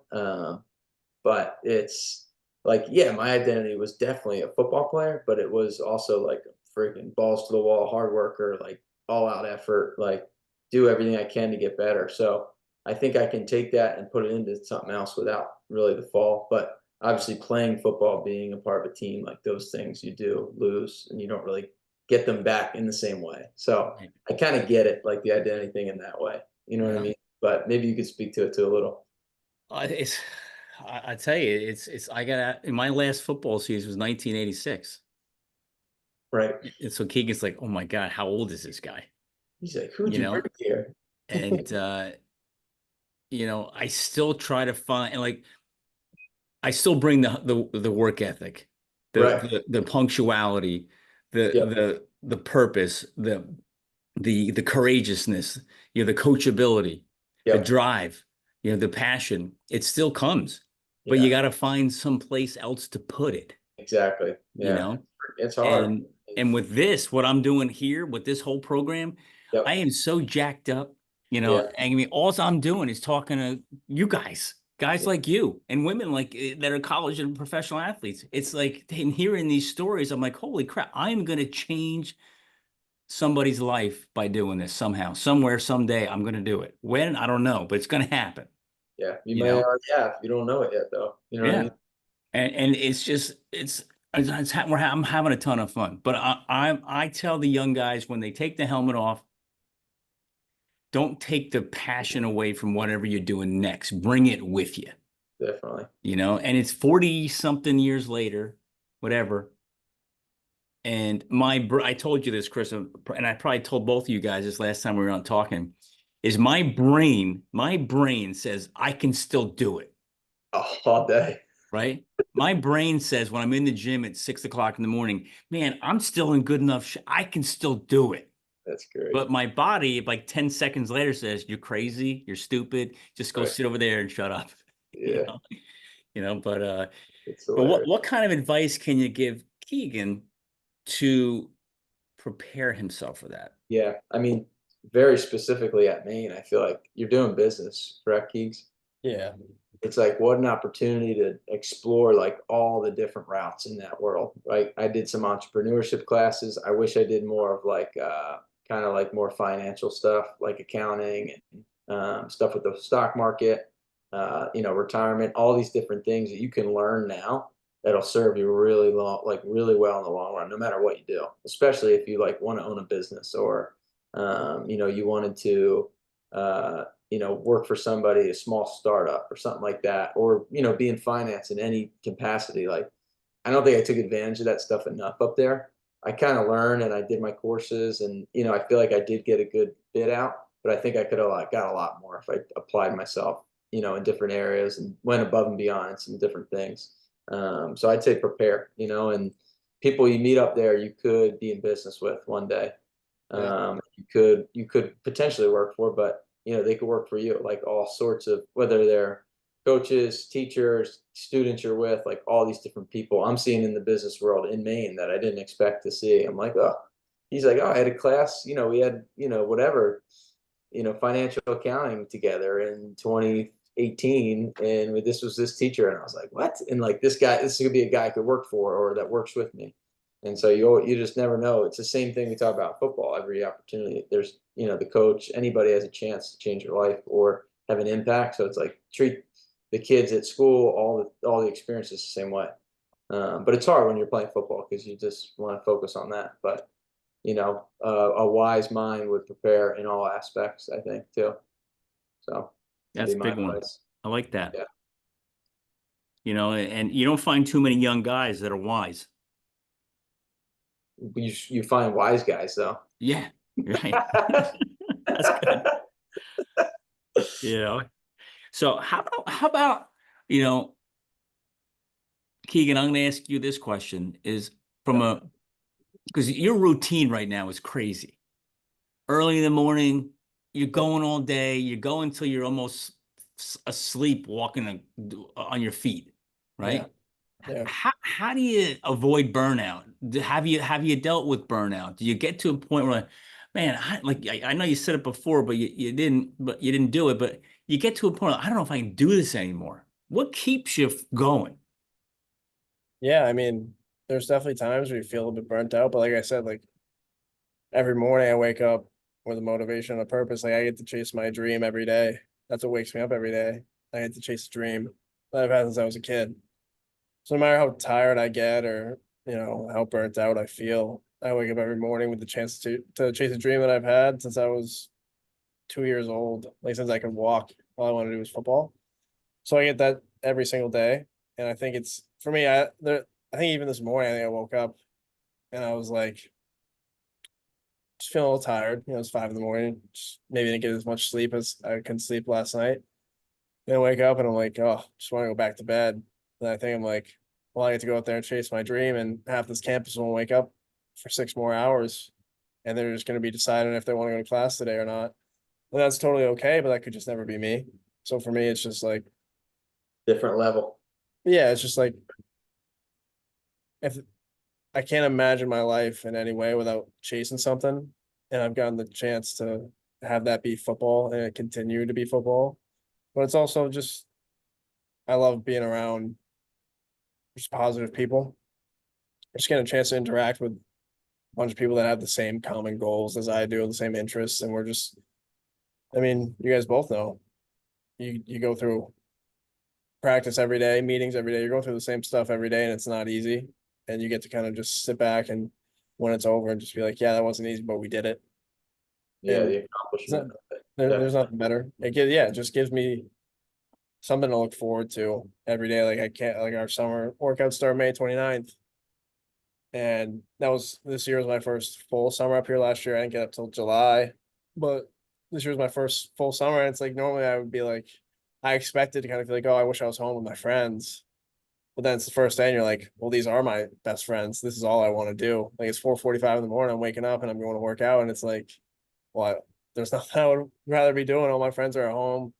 But it's like, yeah, my identity was definitely a football player, but it was also like a freaking balls to the wall, hard worker, like all out effort, like do everything I can to get better. So I think I can take that and put it into something else without really the fall. But obviously playing football, being a part of a team, like those things you do lose and you don't really get them back in the same way. So Right. I kind of get it, like the identity thing in that way. You know what I Yeah. mean? But maybe you could speak to it too a little. It's, I tell you, I got in my last football season was 1986. Right. And so Keegan's like, oh my God, how old is this guy? He's like, who'd You you bring know? here? And, I still try to find, and like, I still bring the work ethic, Right. the punctuality, Yep. the purpose, the courageousness, the coachability, the Yep. drive, the passion. It still comes, but you Yeah. got to find some place else to put it, Exactly. you Yeah. know? It's hard. And with this, what I'm doing here with this whole program, I Yep. am so jacked up, Yeah. I mean, all I'm doing is talking to you guys Yeah. like you and women like that are college and professional athletes. It's like and hearing these stories, I'm like, holy crap, I'm gonna change somebody's life by doing this somehow, somewhere, someday. I'm gonna do it. When? I don't know, but it's gonna happen, Yeah. You you may know? already have. You don't know it yet, though. You know what I Yeah. mean? And it's just I'm having a ton of fun. But I tell the young guys when they take the helmet off, don't take the passion away from whatever you're doing next. Bring it with you, Definitely. and it's 40 something years later, whatever. And I told you this, Chris, and I probably told both of you guys this last time we were on talking, is my brain says I can still do it, Oh, all day. right? My brain says when I'm in the gym at 6 o'clock in the morning, man, I'm still in good enough. I can still do it. That's great. But my body, like 10 seconds later, says, you're crazy, you're stupid, just go Right. sit over there and shut up. You Yeah. know, but It's but hilarious. what kind of advice can you give Keegan to prepare himself for that? Yeah. I mean, very specifically at Maine, I feel like you're doing business, correct, Keegs? Yeah. It's like what an opportunity to explore like all the different routes in that world. Like I did some entrepreneurship classes. I wish I did more of like kind of like more financial stuff, like accounting and stuff with the stock market, retirement, all these different things that you can learn now that'll serve you really long, like really well in the long run, no matter what you do, especially if you like want to own a business or, you wanted to, work for somebody, a small startup or something like that, or, be in finance in any capacity. Like, I don't think I took advantage of that stuff enough up there. I kind of learned and I did my courses and, I feel like I did get a good bit out, but I think I could have like got a lot more if I applied myself, in different areas and went above and beyond in some different things. So I'd say prepare, and people you meet up there, you could be in business with one day. Yeah. You could potentially work for, but they could work for you, like all sorts of, whether they're coaches, teachers, students you're with, like all these different people I'm seeing in the business world in Maine that I didn't expect to see. I'm like, oh, he's like, oh, I had a class, we had, whatever, financial accounting together in 2018. And this was this teacher. And I was like, what? And like this could be a guy I could work for or that works with me. And so you just never know. It's the same thing we talk about football. Every opportunity, there's the coach. Anybody has a chance to change your life or have an impact. So it's like treat the kids at school all the experiences the same way. But it's hard when you're playing football because you just want to focus on that. But a wise mind would prepare in all aspects. I think too. So that'd That's be a my big one. advice. I like that. Yeah. And you don't find too many young guys that are wise. You find wise guys though. Yeah, right. That's good. So how about, you know, Keegan, I'm going to ask you this question is from Yeah. because your routine right now is crazy. Early in the morning, you're Yeah. going all day, you're going till you're almost asleep walking on your feet, Yeah. right? Yeah. How do you avoid burnout? Have you dealt with burnout? Do you get to a point where, man, I know you said it before, but you didn't do it, but you get to a point, I don't know if I can do this anymore. What keeps you going? Yeah. I mean, there's definitely times where you feel a bit burnt out, but like I said, like every morning I wake up with a motivation and a purpose. Like I get to chase my dream every day. That's what wakes me up every day. I get to chase a dream that I've had since I was a kid. So no matter how tired I get or, how burnt out I feel, I wake up every morning with the chance to chase a dream that I've had since I was 2 years old. Like since I could walk, all I wanted to do was football. So I get that every single day. And I think it's for me, I think even this morning, I think I woke up and I was like just feeling a little tired. It's 5 in the morning. Just maybe didn't get as much sleep as I couldn't sleep last night. Then I wake up and I'm like, oh, just want to go back to bed. And I think I'm like, well, I get to go out there and chase my dream, and half this campus will wake up for 6 more hours, and they're just going to be deciding if they want to go to class today or not. And that's totally okay, but that could just never be me. So for me, it's just like, Different level. yeah, it's just like if I can't imagine my life in any way without chasing something, and I've gotten the chance to have that be football and it continue to be football. But it's also just I love being around just positive people. Just getting a chance to interact with a bunch of people that have the same common goals as I do, the same interests, and we're just I mean, you guys both know. You go through practice every day, meetings every day, you're going through the same stuff every day, and it's not easy. And you get to kind of just sit back and when it's over and just be like, yeah, that wasn't easy, but we did it. Yeah, And the accomplishment. there's nothing better. It just gives me something to look forward to every day. Like I can't like our summer workouts start May 29th. And this year was my first full summer up here. Last year I didn't get up till July. But this year was my first full summer. And it's like normally I would be like I expected to kind of feel like, oh, I wish I was home with my friends. But then it's the first day and you're like, well, these are my best friends. This is all I want to do. Like it's 4:45 in the morning. I'm waking up and I'm going to work out. And it's like, well, there's nothing I would rather be doing. All my friends are at home,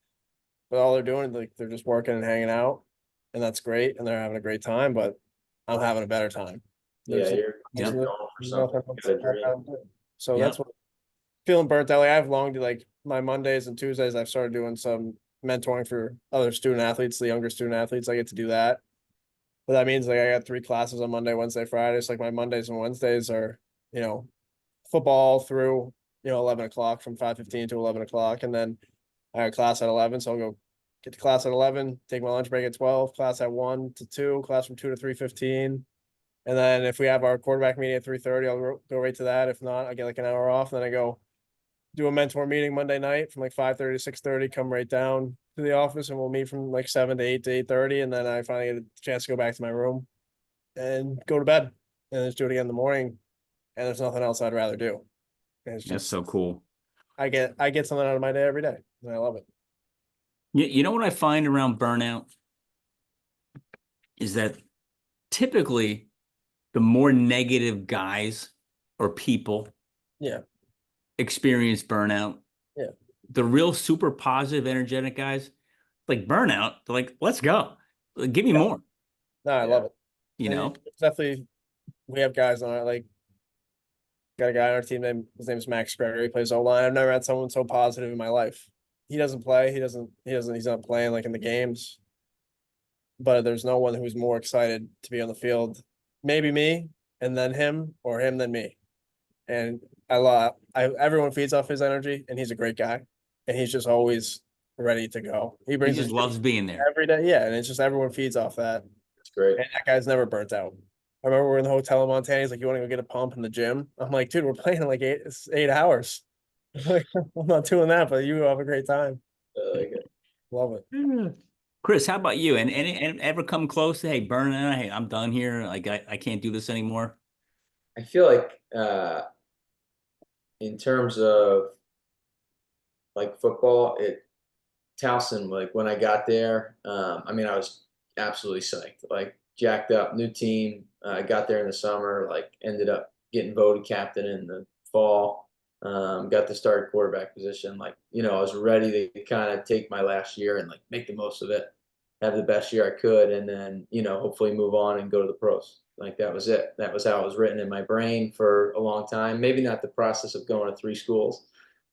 but all they're doing, like they're just working and hanging out. And that's great. And they're having a great time, but I'm having a better time. Yeah, There's, you're there's, going no- for there's something. nothing else You got a dream. So Yeah. that's what feeling burnt out. Like I have like my Mondays and Tuesdays, I've started doing some mentoring for other student athletes, the younger student athletes. I get to do that. But that means like I got 3 classes on Monday, Wednesday, Friday. So like my Mondays and Wednesdays are, you know, football through, 11 o'clock from 5:15 to 11 o'clock. And then I have class at 11. So I'll go get to class at 11, take my lunch break at 12, class at 1 to 2, class from 2 to 3:15. And then if we have our quarterback meeting at 3:30, I'll go right to that. If not, I get like an hour off. Then I go do a mentor meeting Monday night from like 5:30 to 6:30, come right down to the office and we'll meet from like 7 to 8 to 8:30. And then I finally get a chance to go back to my room and go to bed and just do it again in the morning. And there's nothing else I'd rather do. And it's That's just so cool. I get something out of my day every day. And I love it. You know what I find around burnout is that typically the more negative guys or people Yeah. experience burnout. Yeah. The real super positive, energetic guys, like burnout, they're like, let's go. Give me more, No, I love it. you And know? it's definitely we have guys on it like got a guy on our team named his name is Max Gregory. He plays O-line. I've never had someone so positive in my life. He doesn't play. He's not playing like in the games. But there's no one who's more excited to be on the field. Maybe me and then him or him then me. And everyone feeds off his energy and he's a great guy. And he's just always ready to go. He He brings just his loves being there. every day. Yeah. And it's just everyone feeds off that. It's great. And that guy's never burnt out. I remember we're in the hotel in Montana. He's like, you want to go get a pump in the gym? I'm like, dude, we're playing in like 8 hours. I'm not doing that, but you have a great time. I like it. Love it. Yeah. Chris, how about you? And ever come close to, hey, burning out? Hey, I'm done here. Like I can't do this anymore. I feel like in terms of like football, Towson, like when I got there, I mean, I was absolutely psyched, like jacked up, new team. I got there in the summer, like ended up getting voted captain in the fall. Got to start quarterback position. Like, I was ready to kind of take my last year and like make the most of it, have the best year I could, and then, hopefully move on and go to the pros. Like that was it. That was how it was written in my brain for a long time. Maybe not the process of going to 3 schools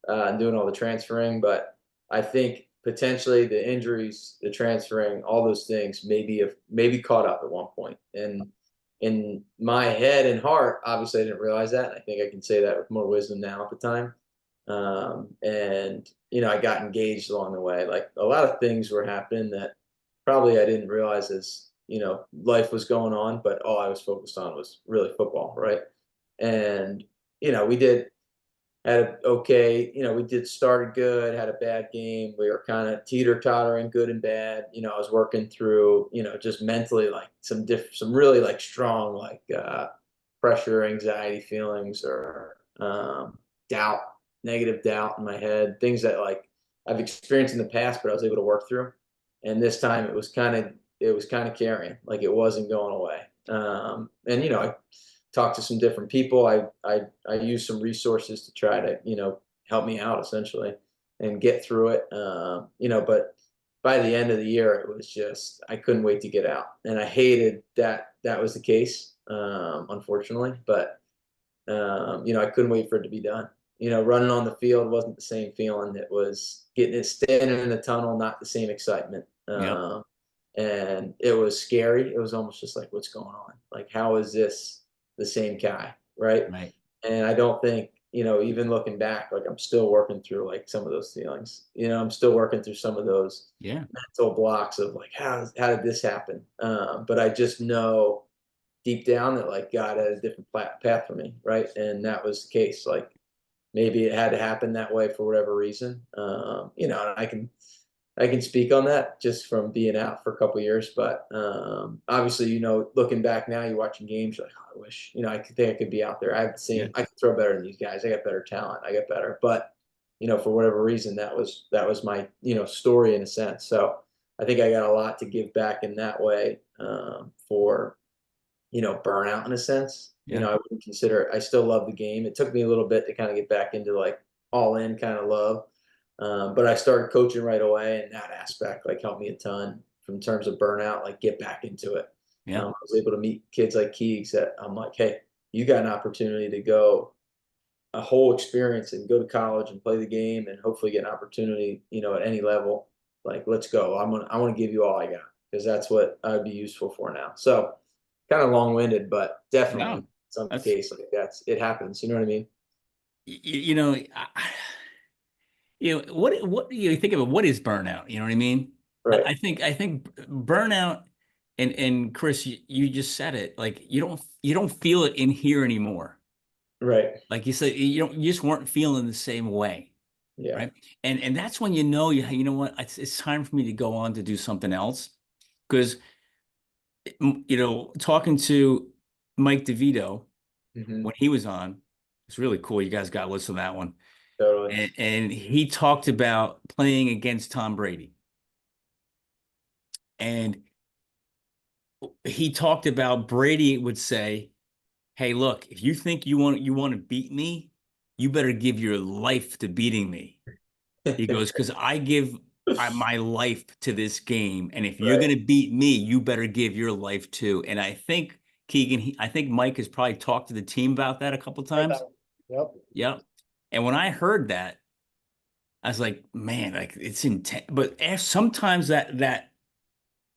and doing all the transferring, but I think potentially the injuries, the transferring, all those things maybe caught up at one point. And in my head and heart, obviously I didn't realize that. And I think I can say that with more wisdom now at the time. And I got engaged along the way. Like a lot of things were happening that probably I didn't realize as life was going on, but all I was focused on was really football, right? And we did okay. We did started good, had a bad game. We were kind of teeter-tottering, good and bad. I was working through, just mentally like some really like strong like pressure, anxiety feelings, or doubt, negative doubt in my head, things that like I've experienced in the past, but I was able to work through. And this time it was kind of carrying, like it wasn't going away. And I talked to some different people. I used some resources to try to help me out essentially and get through it. But by the end of the year, it was just I couldn't wait to get out, and I hated that that was the case, unfortunately. But I couldn't wait for it to be done. Running on the field wasn't the same feeling. It was standing in the tunnel, not the same excitement. Yep. And it was scary. It was almost just like, what's going on? Like, how is this the same guy, right? Right. And I don't think, even looking back, like I'm still working through like some of those feelings. I'm still working through some of those Yeah. mental blocks of like, how did this happen? But I just know deep down that like God had a different path for me, right? And that was the case. Like maybe it had to happen that way for whatever reason. And I can speak on that just from being out for a couple of years. But obviously, looking back now, you're watching games, you're like, oh, I wish, I could think I could be out there. I've seen Yeah. I could throw better than these guys. I got better talent. I got better. But for whatever reason, that was my story in a sense. So I think I got a lot to give back in that way for burnout in a sense. Yeah. I wouldn't consider I still love the game. It took me a little bit to kind of get back into like all in kind of love. But I started coaching right away, and that aspect like helped me a ton from terms of burnout, like get back into it. Yeah. I was able to meet kids like Keegs that I'm like, hey, you got an opportunity to go a whole experience and go to college and play the game and hopefully get an opportunity, at any level. Like, let's go. I want to give you all I got because that's what I would be useful for now. So kind of long winded, but definitely No, some that's, case like it happens. You know what I mean? what do you think of it? What is burnout? You know what I mean? I Right. I think I think burnout, and Chris, you just said it. Like you don't feel it in here anymore. Right. Like you said, you just weren't feeling the same way, Yeah. right? And that's when you know what, it's time for me to go on to do something else. Because talking to Mike DeVito Hmm. when he was on, it's really cool. You guys got to listen to that one. Totally. And he talked about playing against Tom Brady. And he talked about Brady would say, "Hey, look, if you think you want to beat me, you better give your life to beating me." He goes, "Because I give my life to this game, and if you're Right. gonna beat me, you better give your life too." And I think Keegan, I think Mike has probably talked to the team about that a couple Heard times. that one. Yep. Yep. And when I heard that, I was like, man, like it's intense. But sometimes that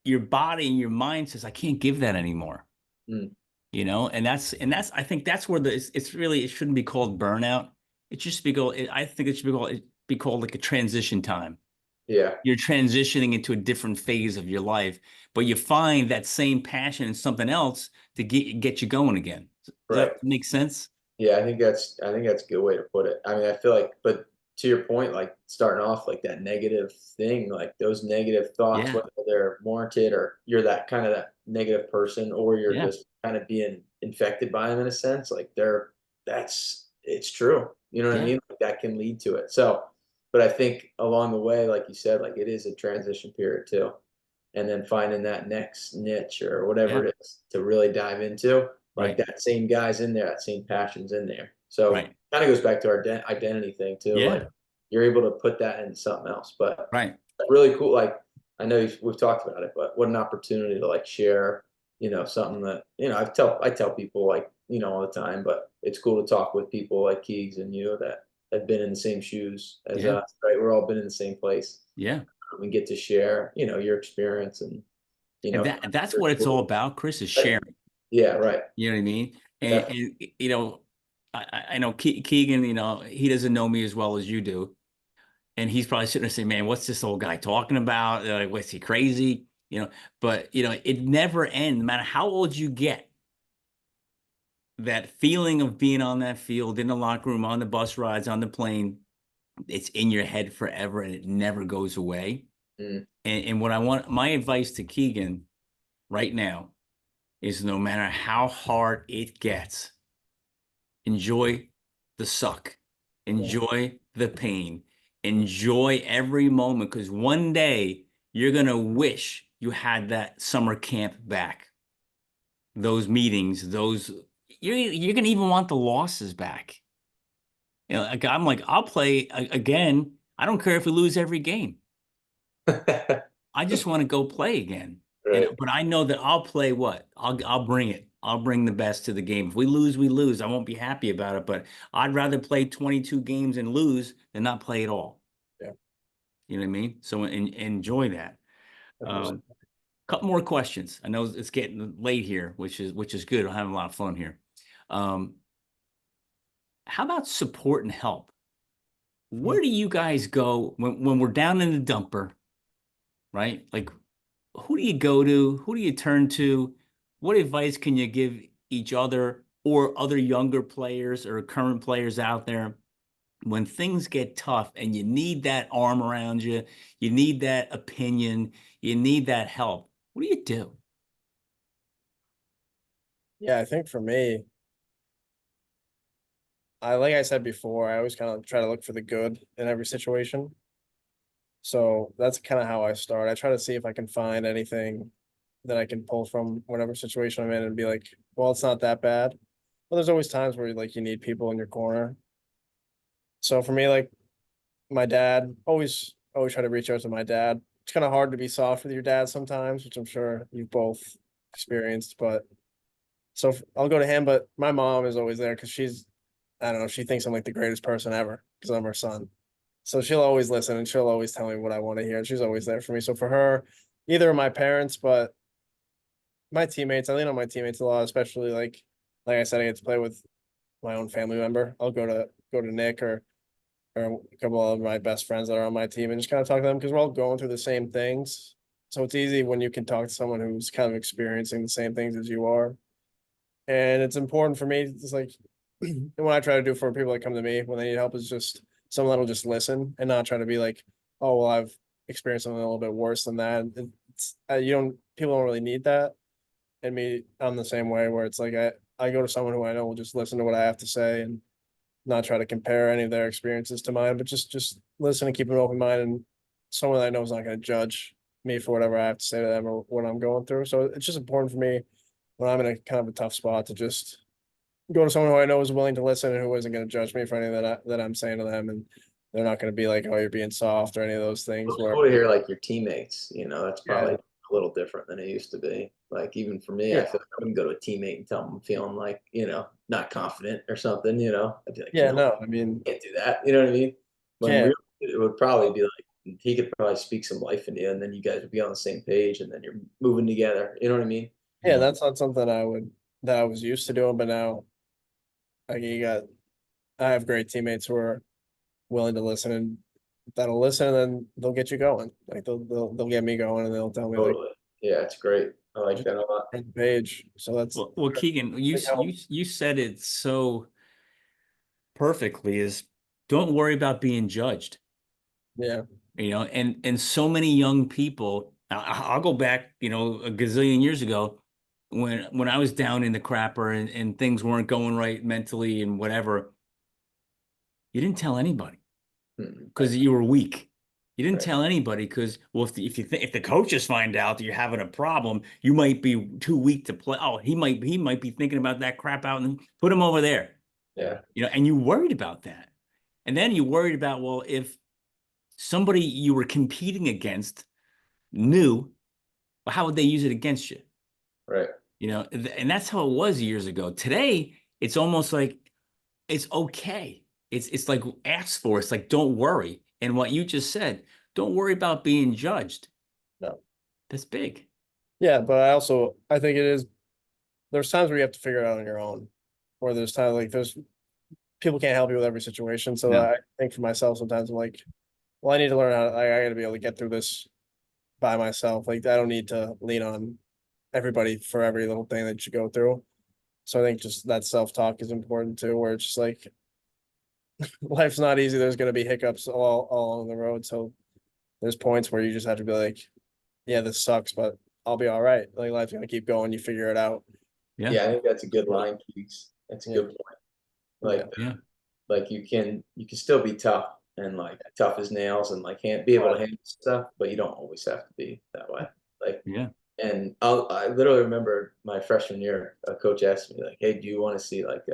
your body and your mind says, I can't give that anymore. Mm. And that's I think that's where it's really, it shouldn't be called burnout. It should just be called, I think it should be called like a transition time. Yeah. You're transitioning into a different phase of your life, but you find that same passion in something else to get you going again. Does Right. that make sense? Yeah, I think that's a good way to put it. I mean, I feel like, but to your point, like starting off like that negative thing, like those negative thoughts, Yeah. whether they're warranted or you're that negative person, or you're Yeah. just kind of being infected by them in a sense, like it's true. You know what I Yeah. mean? Like that can lead to it. So, but I think along the way, like you said, like it is a transition period too. And then finding that next niche or Yeah. whatever it is to really dive into, like Right. that same guy's in there, that same passion's in there. So Right. kind of goes back to our identity thing too. Like Yeah. you're able to put that into something else, but Right. really cool. Like I know we've talked about it, but what an opportunity to like share, something that, I tell people like, all the time, but it's cool to talk with people like Keegs and you that have been in the same shoes as Yeah. us, right? We're all been in the same place. Yeah. We get to share, your experience and, And that's what it's all about, Chris, is Right. sharing. Yeah, right. You know what I mean? And, Definitely. and I know Keegan, he doesn't know me as well as you do. And he's probably sitting there saying, man, what's this old guy talking about? Like, what's he crazy? but it never ends. No matter how old you get, that feeling of being on that field, in the locker room, on the bus rides, on the plane, it's in your head forever and it never goes away. And what I want, my advice to Keegan right now is, no matter how hard it gets, enjoy the suck, enjoy the pain, enjoy every moment, because one day you're going to wish you had that summer camp back, those meetings, you're going to even want the losses back. I'm like, I'll play again. I don't care if we lose every game. I just want to go play again. Right. But I know that I'll play what? I'll bring it. I'll bring the best to the game. If we lose, we lose. I won't be happy about it, but I'd rather play 22 games and lose than not play at all. Yeah. You know what I mean? So enjoy that. Couple more questions. I know it's getting late here, which is good. I'm having a lot of fun here. How about support and help? Where do you guys go when we're down in the dumper, right? Like, who do you go to? Who do you turn to? What advice can you give each other or other younger players or current players out there when things get tough and you need that arm around you, you need that opinion, you need that help? What do you do? Yeah, I think for me, like I said before, I always kind of try to look for the good in every situation. So that's kind of how I start. I try to see if I can find anything that I can pull from whatever situation I'm in and be like, well, it's not that bad. But there's always times where like you need people in your corner. So for me, like my dad, always try to reach out to my dad. It's kind of hard to be soft with your dad sometimes, which I'm sure you've both experienced. But so I'll go to him, but my mom is always there because I don't know, she thinks I'm like the greatest person ever because I'm her son. So she'll always listen and she'll always tell me what I want to hear. And she's always there for me. So for her, either of my parents, but my teammates, I lean on my teammates a lot, especially like I said, I get to play with my own family member. I'll go to Nick or a couple of my best friends that are on my team and just kind of talk to them because we're all going through the same things. So it's easy when you can talk to someone who's kind of experiencing the same things as you are. And it's important for me, it's like what I try to do for people that come to me when they need help is just someone that'll just listen and not try to be like, oh, well, I've experienced something a little bit worse than that. It's people don't really need that. And me, I'm the same way where it's like I go to someone who I know will just listen to what I have to say and not try to compare any of their experiences to mine, but just listen and keep an open mind, and someone that I know is not going to judge me for whatever I have to say to them or what I'm going through. So it's just important for me when I'm in a kind of a tough spot to just go to someone who I know is willing to listen and who isn't going to judge me for anything that I'm saying to them, and they're not going to be like, "Oh, you're being soft" or any of those things. It's Where cool to hear like your teammates, that's probably yeah, a little different than it used to be. Like even for me, I yeah, feel like I wouldn't go to a teammate and tell them I'm feeling like, not confident or something, I'd be like, yeah, no, I mean, can't do that. You know what I mean? When yeah, really it would probably be like he could probably speak some life into you and then you guys would be on the same page and then you're moving together. You know what I mean? yeah, that's not something that I was used to doing, but now like I have great teammates who are willing to listen and that'll listen and then they'll get you going. Like they'll get me going and they'll tell me like Totally. Yeah, it's great. I like just that a lot. turn the page. So that's Well, Keegan, big help. you said it so perfectly, is don't worry about being judged. Yeah. And so many young people, I'll go back, a gazillion years ago when I was down in the crapper and things weren't going right mentally and whatever. You didn't tell anybody because you were weak. You didn't Right. tell anybody because, well, if the coaches find out that you're having a problem, you might be too weak to play. Oh, he might be thinking about that crap out and put him over there. Yeah. And you worried about that. And then you worried about, well, if somebody you were competing against knew, well, how would they use it against you? Right. And that's how it was years ago. Today, it's almost like it's okay. It's like ask for it. It's like, don't worry. And what you just said, don't worry about being judged. No. That's big. Yeah, but I think it is there's times where you have to figure it out on your own. Or there's times like there's people can't help you with every situation. So No. I think for myself sometimes I'm like, well, I need to learn how I gotta be able to get through this by myself. Like I don't need to lean on everybody for every little thing that you go through. So I think just that self-talk is important too, where it's just like life's not easy. There's gonna be hiccups all along the road. So there's points where you just have to be like, yeah, this sucks, but I'll be all right. Like life's gonna keep going. You figure it out. Yeah, I think that's a good line, Keeks. That's a Yeah. good point. Like, Yeah. like you can still be tough and like tough as nails and like can't be able to handle stuff, but you don't always have to be that way. Like, Yeah. and I literally remember my freshman year, a coach asked me like, "Hey, do you want to see like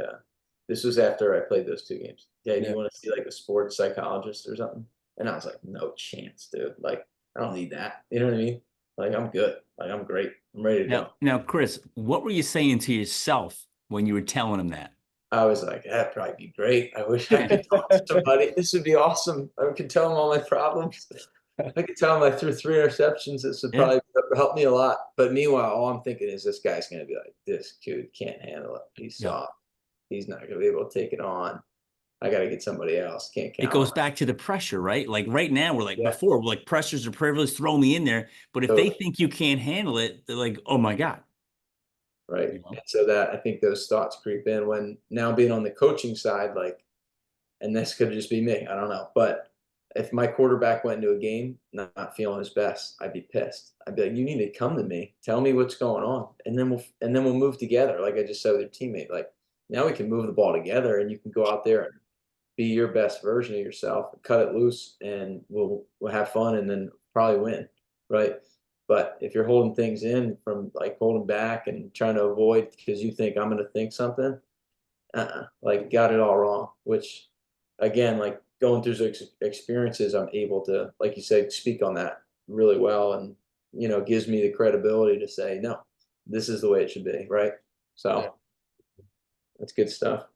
this was after I played those 2 games. Yeah, do you want to see like a sports psychologist or something?" And I was like, "No chance, dude. Like, I don't need that. You know what I mean? Like, I'm good. Like, I'm great. I'm ready to go." Now, Chris, what were you saying to yourself when you were telling him that? I was like, "That'd probably be great. I wish I could talk to somebody. This would be awesome. I could tell them all my problems. I could tell them I threw 3 interceptions. This would probably help me a lot." But meanwhile, all I'm thinking is this guy's going to be like, "This kid can't handle it. He's Yeah. soft. He's not going to be able to take it on. I got to get somebody else. Can't It count goes on back to the pressure, right? Like right now, we're like Yeah. before, we're like pressures are privilege, throw me in there. But if they Totally. think you can't handle it, they're like, oh my God. Right. You know? And so that I think those thoughts creep in when now being on the coaching side, like, and this could just be me. I don't know. But if my quarterback went into a game not feeling his best, I'd be pissed. I'd be like, "You need to come to me, tell me what's going on, and then we'll move together." Like I just said with your teammate, like now we can move the ball together, and you can go out there and be your best version of yourself, cut it loose, and we'll have fun, and then probably win, right? But if you're holding things in from like holding back and trying to avoid because you think I'm going to think something, like got it all wrong. Which, again, like going through those experiences, I'm able to, like you said, speak on that really well, and gives me the credibility to say, no, this is the way it should be, right? So that's good stuff.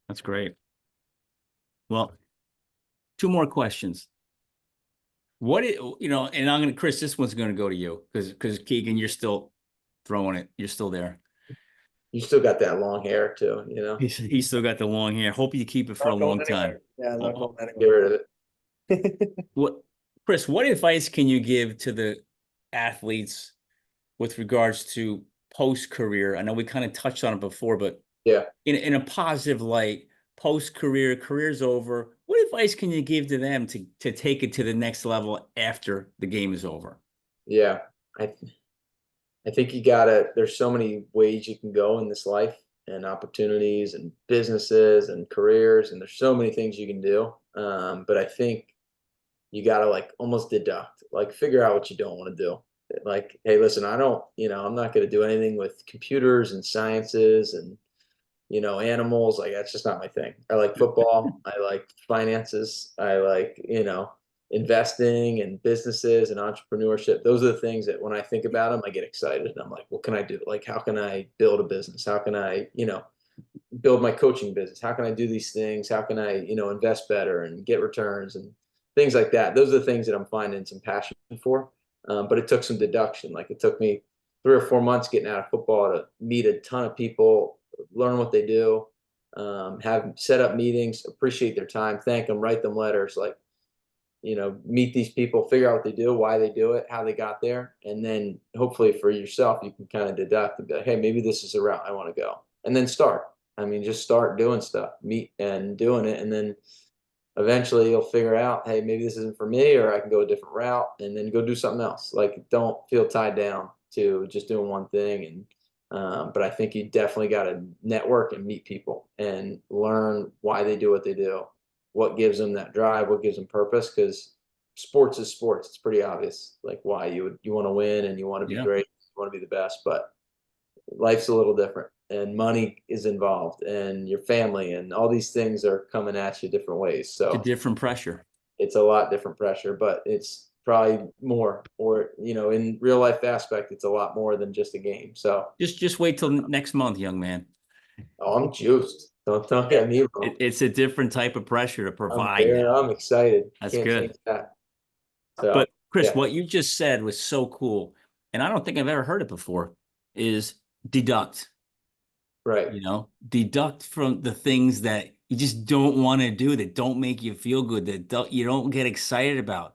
That's great. Well, 2 more questions. And I'm going to, Chris, this one's going to go to you because Keegan, you're still throwing it. You're still there. You still got that long hair too, He's still got the long hair. Hope you keep it for a long time. Yeah, not going Get anywhere. rid of it. Chris, what advice can you give to the athletes with regards to post-career? I know we kind of touched on it before, but Yeah. in a positive light, post-career, career's over. What advice can you give to them to take it to the next level after the game is over? Yeah. I think there's so many ways you can go in this life and opportunities and businesses and careers, and there's so many things you can do. But I think you got to like almost deduct, like figure out what you don't want to do. Like, hey, listen, I'm not going to do anything with computers and sciences and, animals. Like, that's just not my thing. I like football. I like finances. I like, investing and businesses and entrepreneurship. Those are the things that when I think about them, I get excited. I'm like, what can I do? Like, how can I build a business? How can I, build my coaching business? How can I do these things? How can I, invest better and get returns and things like that? Those are the things that I'm finding some passion for. But it took some deduction. Like it took me 3 or 4 months getting out of football to meet a ton of people, learn what they do, have set up meetings, appreciate their time, thank them, write them letters, like, meet these people, figure out what they do, why they do it, how they got there. And then hopefully for yourself, you can kind of deduct and be like, hey, maybe this is a route I want to go. And then start. I mean, just start doing stuff, meet and doing it. And then eventually you'll figure out, hey, maybe this isn't for me, or I can go a different route and then go do something else. Like, don't feel tied down to just doing one thing. And, but I think you definitely got to network and meet people and learn why they do what they do, what gives them that drive, what gives them purpose. Because sports is sports. It's pretty obvious, like why you want to win and you want to be great, you want to be the best. But life's a little different, and money is involved, and your family, and all these things are coming at you different ways. So it's a different pressure. It's a lot different pressure, but it's probably more, or in real life aspect, it's a lot more than just a game. So just wait till next month, young man. Oh, I'm juiced. Don't get me wrong. It's a different type of pressure to provide. I'm excited. That's Can't good. change that. So, but Chris, what you just said was so cool, and I don't think I've ever heard it before. Is deduct, right? Deduct from the things that you just don't want to do, that don't make you feel good, that you don't get excited about.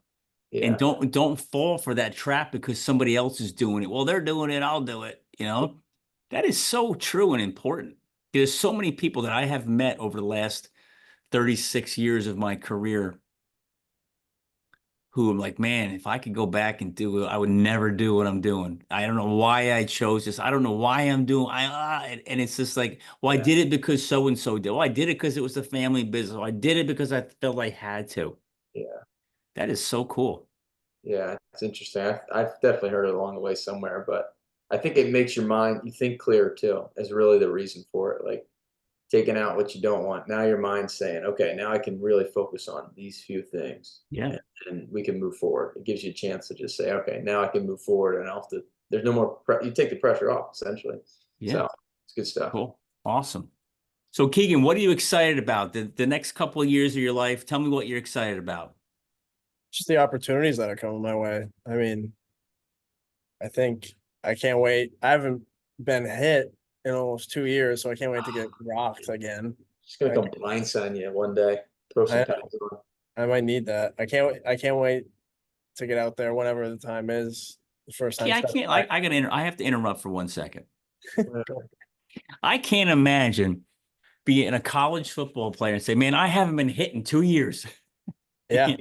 And Yeah. don't fall for that trap because somebody else is doing it. Well, they're doing it, I'll do it. That is so true and important. There's so many people that I have met over the last 36 years of my career who I'm like, man, if I could go back and do it, I would never do what I'm doing. I don't know why I chose this. I don't know why I'm doing. And it's just like, well, I Yeah. did it because so and so did. Well, I did it because it was the family business. Well, I did it because I felt I had to. Yeah. That is so cool. Yeah. It's interesting. I've definitely heard it along the way somewhere, but I think it makes your mind, you think clearer too, is really the reason for it. Like taking out what you don't want. Now your mind's saying, okay, now I can really focus on these few things Yeah. and we can move forward. It gives you a chance to just say, okay, now I can move forward and I don't have to, there's no more, you take the pressure off essentially. Yeah. So it's good stuff. Cool. Awesome. So Keegan, what are you excited about? The next couple of years of your life? Tell me what you're excited about. Just the opportunities that are coming my way. I mean, I think I can't wait. I haven't been hit in almost 2 years, so I can't wait to get rocked again. Just gonna I, come blindside you one day, throw some I pads on. I might need that. I can't wait to get out there whenever the time is. The first time Yeah, I stepping can't. back. I have to interrupt for 1 second. Go. I can't imagine being a college football player and say, "Man, I haven't been hit in 2 years." Yeah,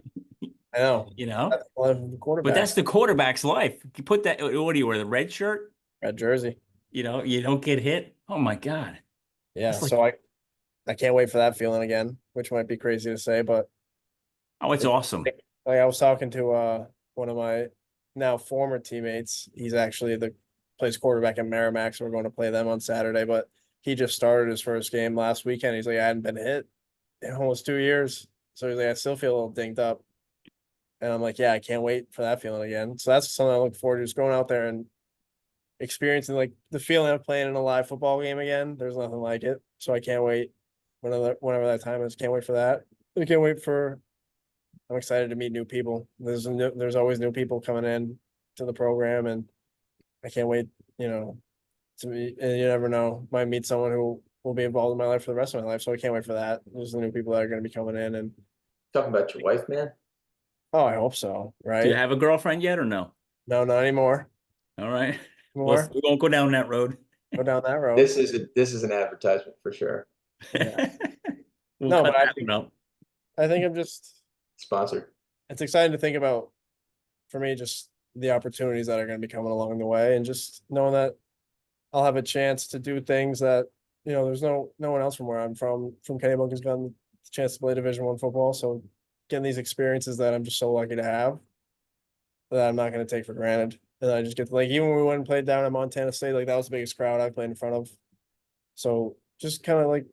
I know. You know, That's the life of the but quarterback. that's the quarterback's life. You put that. What do you wear? The red shirt? Red jersey. You don't get hit. Oh my God, Yeah, that's like, so I can't wait for that feeling again, which might be crazy to say, but oh, it's awesome. like I was talking to one of my now former teammates. He's actually the plays quarterback at Merrimack, so we're going to play them on Saturday. But he just started his first game last weekend. He's like, I hadn't been hit in almost 2 years, so he's like, I still feel a little dinged up. And I'm like, yeah, I can't wait for that feeling again. So that's something I look forward to, just going out there and experiencing like the feeling of playing in a live football game again. There's nothing like it. So I can't wait whenever that time is. Can't wait for that. I can't wait for I'm excited to meet new people. There's always new people coming in to the program, and I can't wait. To be. And you never know, might meet someone who will be involved in my life for the rest of my life. So I can't wait for that. There's the new people that are going to be coming in, and Talking about your wife, man. oh, I hope so. Do you Right? have a girlfriend yet or no? No, not anymore. All right. Well, More we won't go down that road. go down that road. This is an advertisement for sure. Yeah. We'll No, cut but that one up. I think I'm just. Sponsored. It's exciting to think about. For me, just the opportunities that are going to be coming along the way, and just knowing that I'll have a chance to do things that there's no one else from where I'm from Kennebunk has gotten the chance to play Division I football. So getting these experiences that I'm just so lucky to have that I'm not going to take for granted. And I just get to, like, even when we went and played down at Montana State, like that was the biggest crowd I played in front of. So just kind of like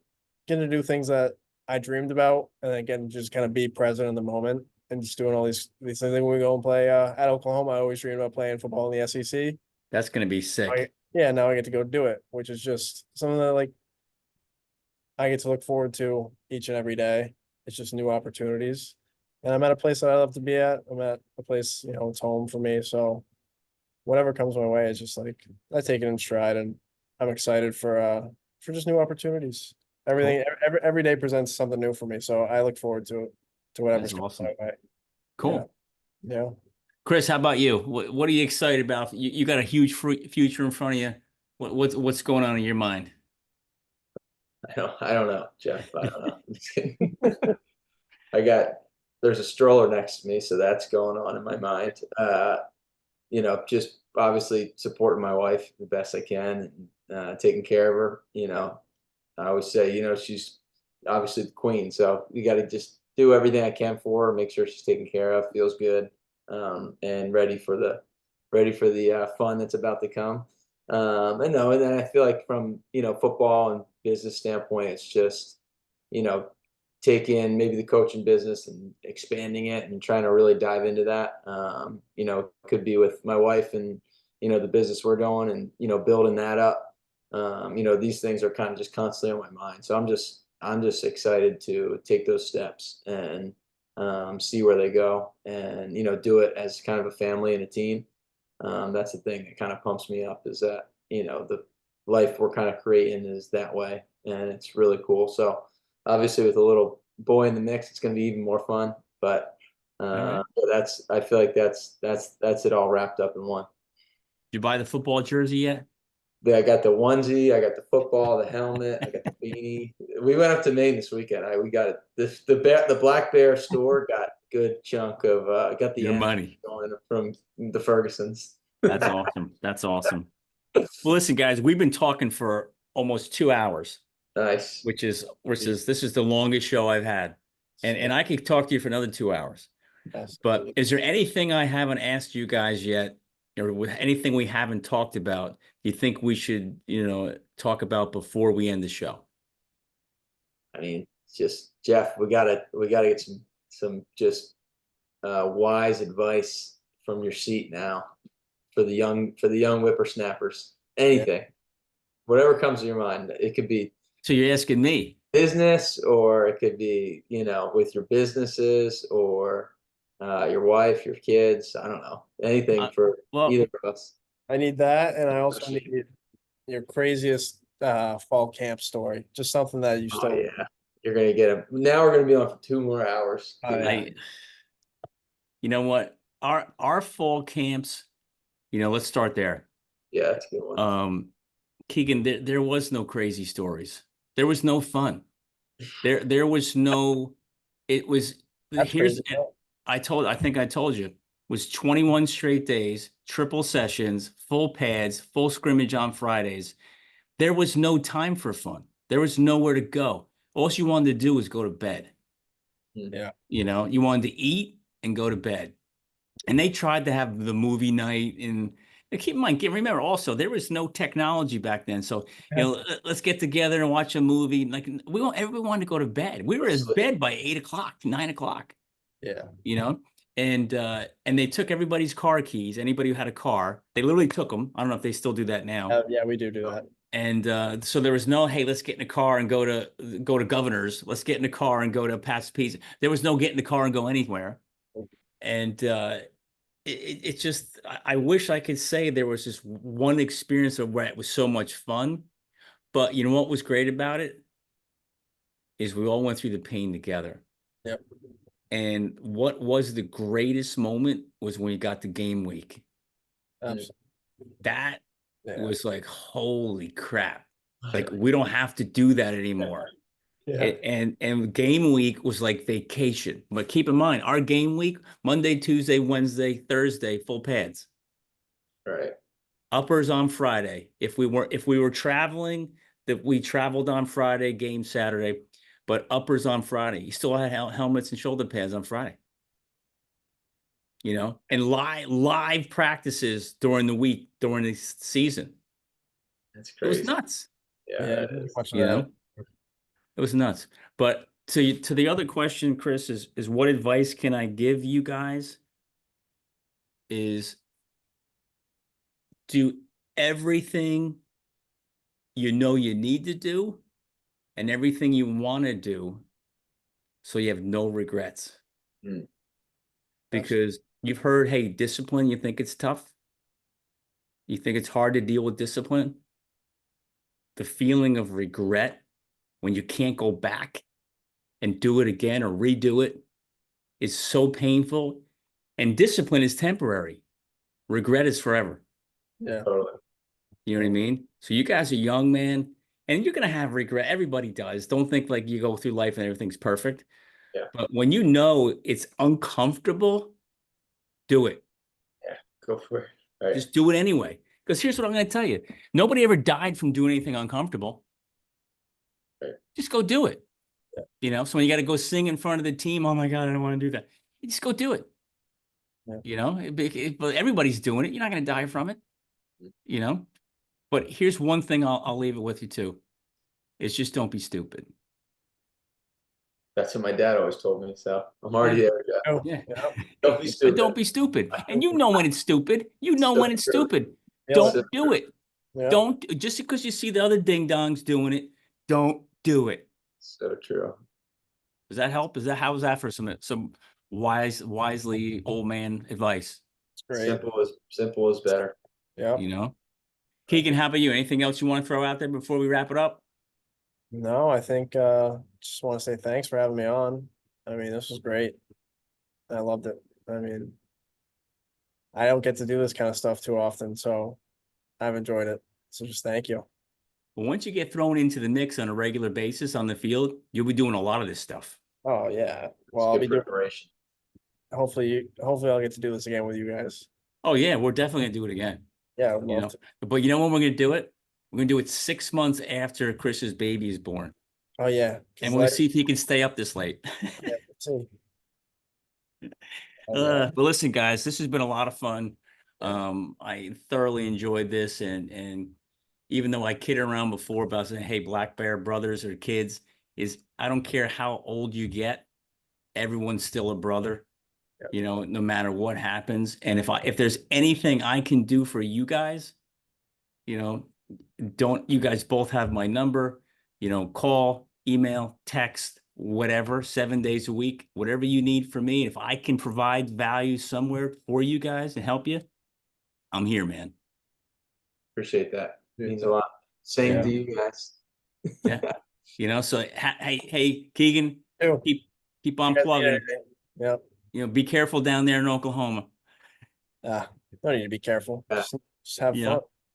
getting to do things that I dreamed about, and again, just kind of be present in the moment and just doing all these things. When we go and play at Oklahoma, I always dreamed about playing football in the SEC. That's going to be sick. Yeah, now I get to go do it, which is just something that like I get to look forward to each and every day. It's just new opportunities. And I'm at a place that I love to be at. I'm at a place, it's home for me. So whatever comes my way, it's just like I take it in stride, and I'm excited for just new opportunities. Everything every day presents something new for me. So I look forward to it, to whatever's That's awesome. my way. Cool. Yeah. Chris, how about you? What are you excited about? You got a huge future in front of you. What's going on in your mind? I don't know, Jeff. I don't know. There's a stroller next to me, so that's going on in my mind. Just obviously supporting my wife the best I can, and taking care of her. I always say, she's obviously the queen, so you got to just do everything I can for her, make sure she's taken care of, feels good, and ready for the fun that's about to come. And then I feel like from football and business standpoint, it's just take in maybe the coaching business and expanding it and trying to really dive into that. Could be with my wife and the business we're doing and building that up. These things are kind of just constantly on my mind. So I'm just excited to take those steps and see where they go and do it as kind of a family and a team. That's the thing that kind of pumps me up, is that the life we're kind of creating is that way, and it's really cool. So obviously with a little boy in the mix, it's going to be even more fun. But right. But I feel like that's it all wrapped up in one. Did you buy the football jersey yet? I got the onesie, I got the football, the helmet, I got the beanie. We went up to Maine this weekend. We got it. The Black Bear store got a good chunk of got the Your end money. going from the Fergusons. That's awesome. That's awesome. Well, listen, guys, we've been talking for almost 2 hours, Nice. which is this is the longest show I've had. And I could talk to you for another 2 hours. Yes. But is there anything I haven't asked you guys yet, or with anything we haven't talked about, you think we should, talk about before we end the show? I mean, just Jeff, we gotta get some just wise advice from your seat now for the young whippersnappers. Anything, whatever comes to your mind. It could be. So you're asking me? Business, or it could be, with your businesses, or your wife, your kids. I don't know. Anything for either of us. I need that, and I also need your craziest fall camp story. Just something that you still. Oh, yeah, you're gonna get them. Now we're gonna be on for 2 more hours. You know what? Our fall camps. Let's start there. Yeah, that's a good one. Keegan, there was no crazy stories. There was no fun. There was no. It was. That's Here's. crazy. I think I told you. Was 21 straight days, triple sessions, full pads, full scrimmage on Fridays. There was no time for fun. There was nowhere to go. All you wanted to do was go to bed. Yeah. You wanted to eat and go to bed. And they tried to have the movie night. And keep in mind, remember also, there was no technology back then. So, let's get together and watch a movie. Like everyone wanted to go to bed. We were in bed by 8 o'clock, 9 o'clock. Yeah. And they took everybody's car keys. Anybody who had a car, they literally took them. I don't know if they still do that now. Yeah, we do that. And so there was no, hey, let's get in a car and go to Governor's. Let's get in a car and go to Pat's Pizza. There was no get in the car and go anywhere. And it just, I wish I could say there was just one experience of where it was so much fun. But you know what was great about it? Is we all went through the pain together. Yep. And what was the greatest moment was when you got to game week. Absolutely. That was like, holy crap. Like, we don't have to do that anymore. Yeah. And game week was like vacation. But keep in mind, our game week, Monday, Tuesday, Wednesday, Thursday, full pads. Right. Uppers on Friday. If we were traveling, that we traveled on Friday, game Saturday. But uppers on Friday. You still had helmets and shoulder pads on Friday. And live practices during the week, during the season. That's crazy. It was nuts. Yeah, it was nuts. But to the other question, Chris, is what advice can I give you guys? Is do everything you need to do and everything you want to do so you have no regrets. Because you've heard, hey, discipline, you think it's tough? You think it's hard to deal with discipline? The feeling of regret when you can't go back and do it again or redo it is so painful. And discipline is temporary. Regret is forever. Yeah. Totally. You know what I mean? So you guys are young, man, and you're going to have regret. Everybody does. Don't think like you go through life and everything's perfect. Yeah. But when it's uncomfortable, do it. Yeah, go for it. Right. Just do it anyway. Because here's what I'm going to tell you. Nobody ever died from doing anything uncomfortable. Right. Just go do it. Yeah. So when you got to go sing in front of the team, oh my God, I don't want to do that. You just go do it. Yeah. But everybody's doing it. You're not going to die from it. But here's one thing I'll leave it with you too. It's just don't be stupid. That's what my dad always told me. So I'm already there. Oh, Yeah. Don't be stupid. But don't be stupid. And when it's stupid. When it's stupid. Yeah. Don't do it. Yeah. Don't, just because you see the other ding-dongs doing it, don't do it. So true. Does that help? How is that for some wisely old man advice? It's great. Simple is better. Yeah. Keegan, how about you? Anything else you want to throw out there before we wrap it up? No, I think just want to say thanks for having me on. I mean, this was great. I loved it. I mean, I don't get to do this kind of stuff too often, so I've enjoyed it. So just thank you. But once you get thrown into the mix on a regular basis on the field, you'll be doing a lot of this stuff. Oh yeah. It's Well, I'll good be doing. preparation. Hopefully, I'll get to do this again with you guys. Oh yeah, we're definitely gonna do it again. Yeah, I'd You love know, to. but you know when we're gonna do it? We're gonna do it 6 months after Chris's baby is born, Oh yeah. 'Cause and we're gonna see if he can stay up this late. yeah, let's see. Oh, yeah. But listen, guys, this has been a lot of fun. Yeah. I thoroughly enjoyed this, and even though I kidded around before about saying, "Hey, Black Bear brothers or kids," is I don't care how old you get, everyone's still a brother. Yeah. You know, no matter what happens. And if there's anything I can do for you guys, you know, don't you guys both have my number? You know, call, email, text, whatever, 7 days a week, whatever you need from me. If I can provide value somewhere for you guys and help you, I'm here, man. Appreciate that. Yeah. Means a lot. Same Yeah. to you guys. Yeah. You know, so hey, Keegan, Ew. keep on You guys need plugging. anything? Yeah. You know, be careful down there in Oklahoma. Don't need to be careful. Yeah. Just have You fun.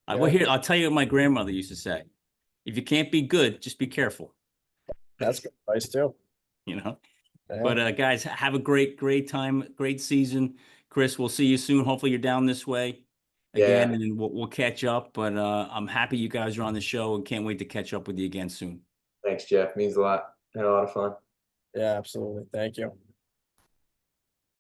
know, well, here, I'll tell you what my grandmother used to say. If you can't be good, just be careful, That's good advice too. you know? Yeah. But guys, have a great time, great season. Chris, we'll see you soon. Hopefully you're down this way again, Yeah. and then we'll catch up. But I'm happy you guys are on the show and can't wait to catch up with you again soon. Thanks, Jeff. Means a lot. Had a lot of fun. Yeah, absolutely. Thank you.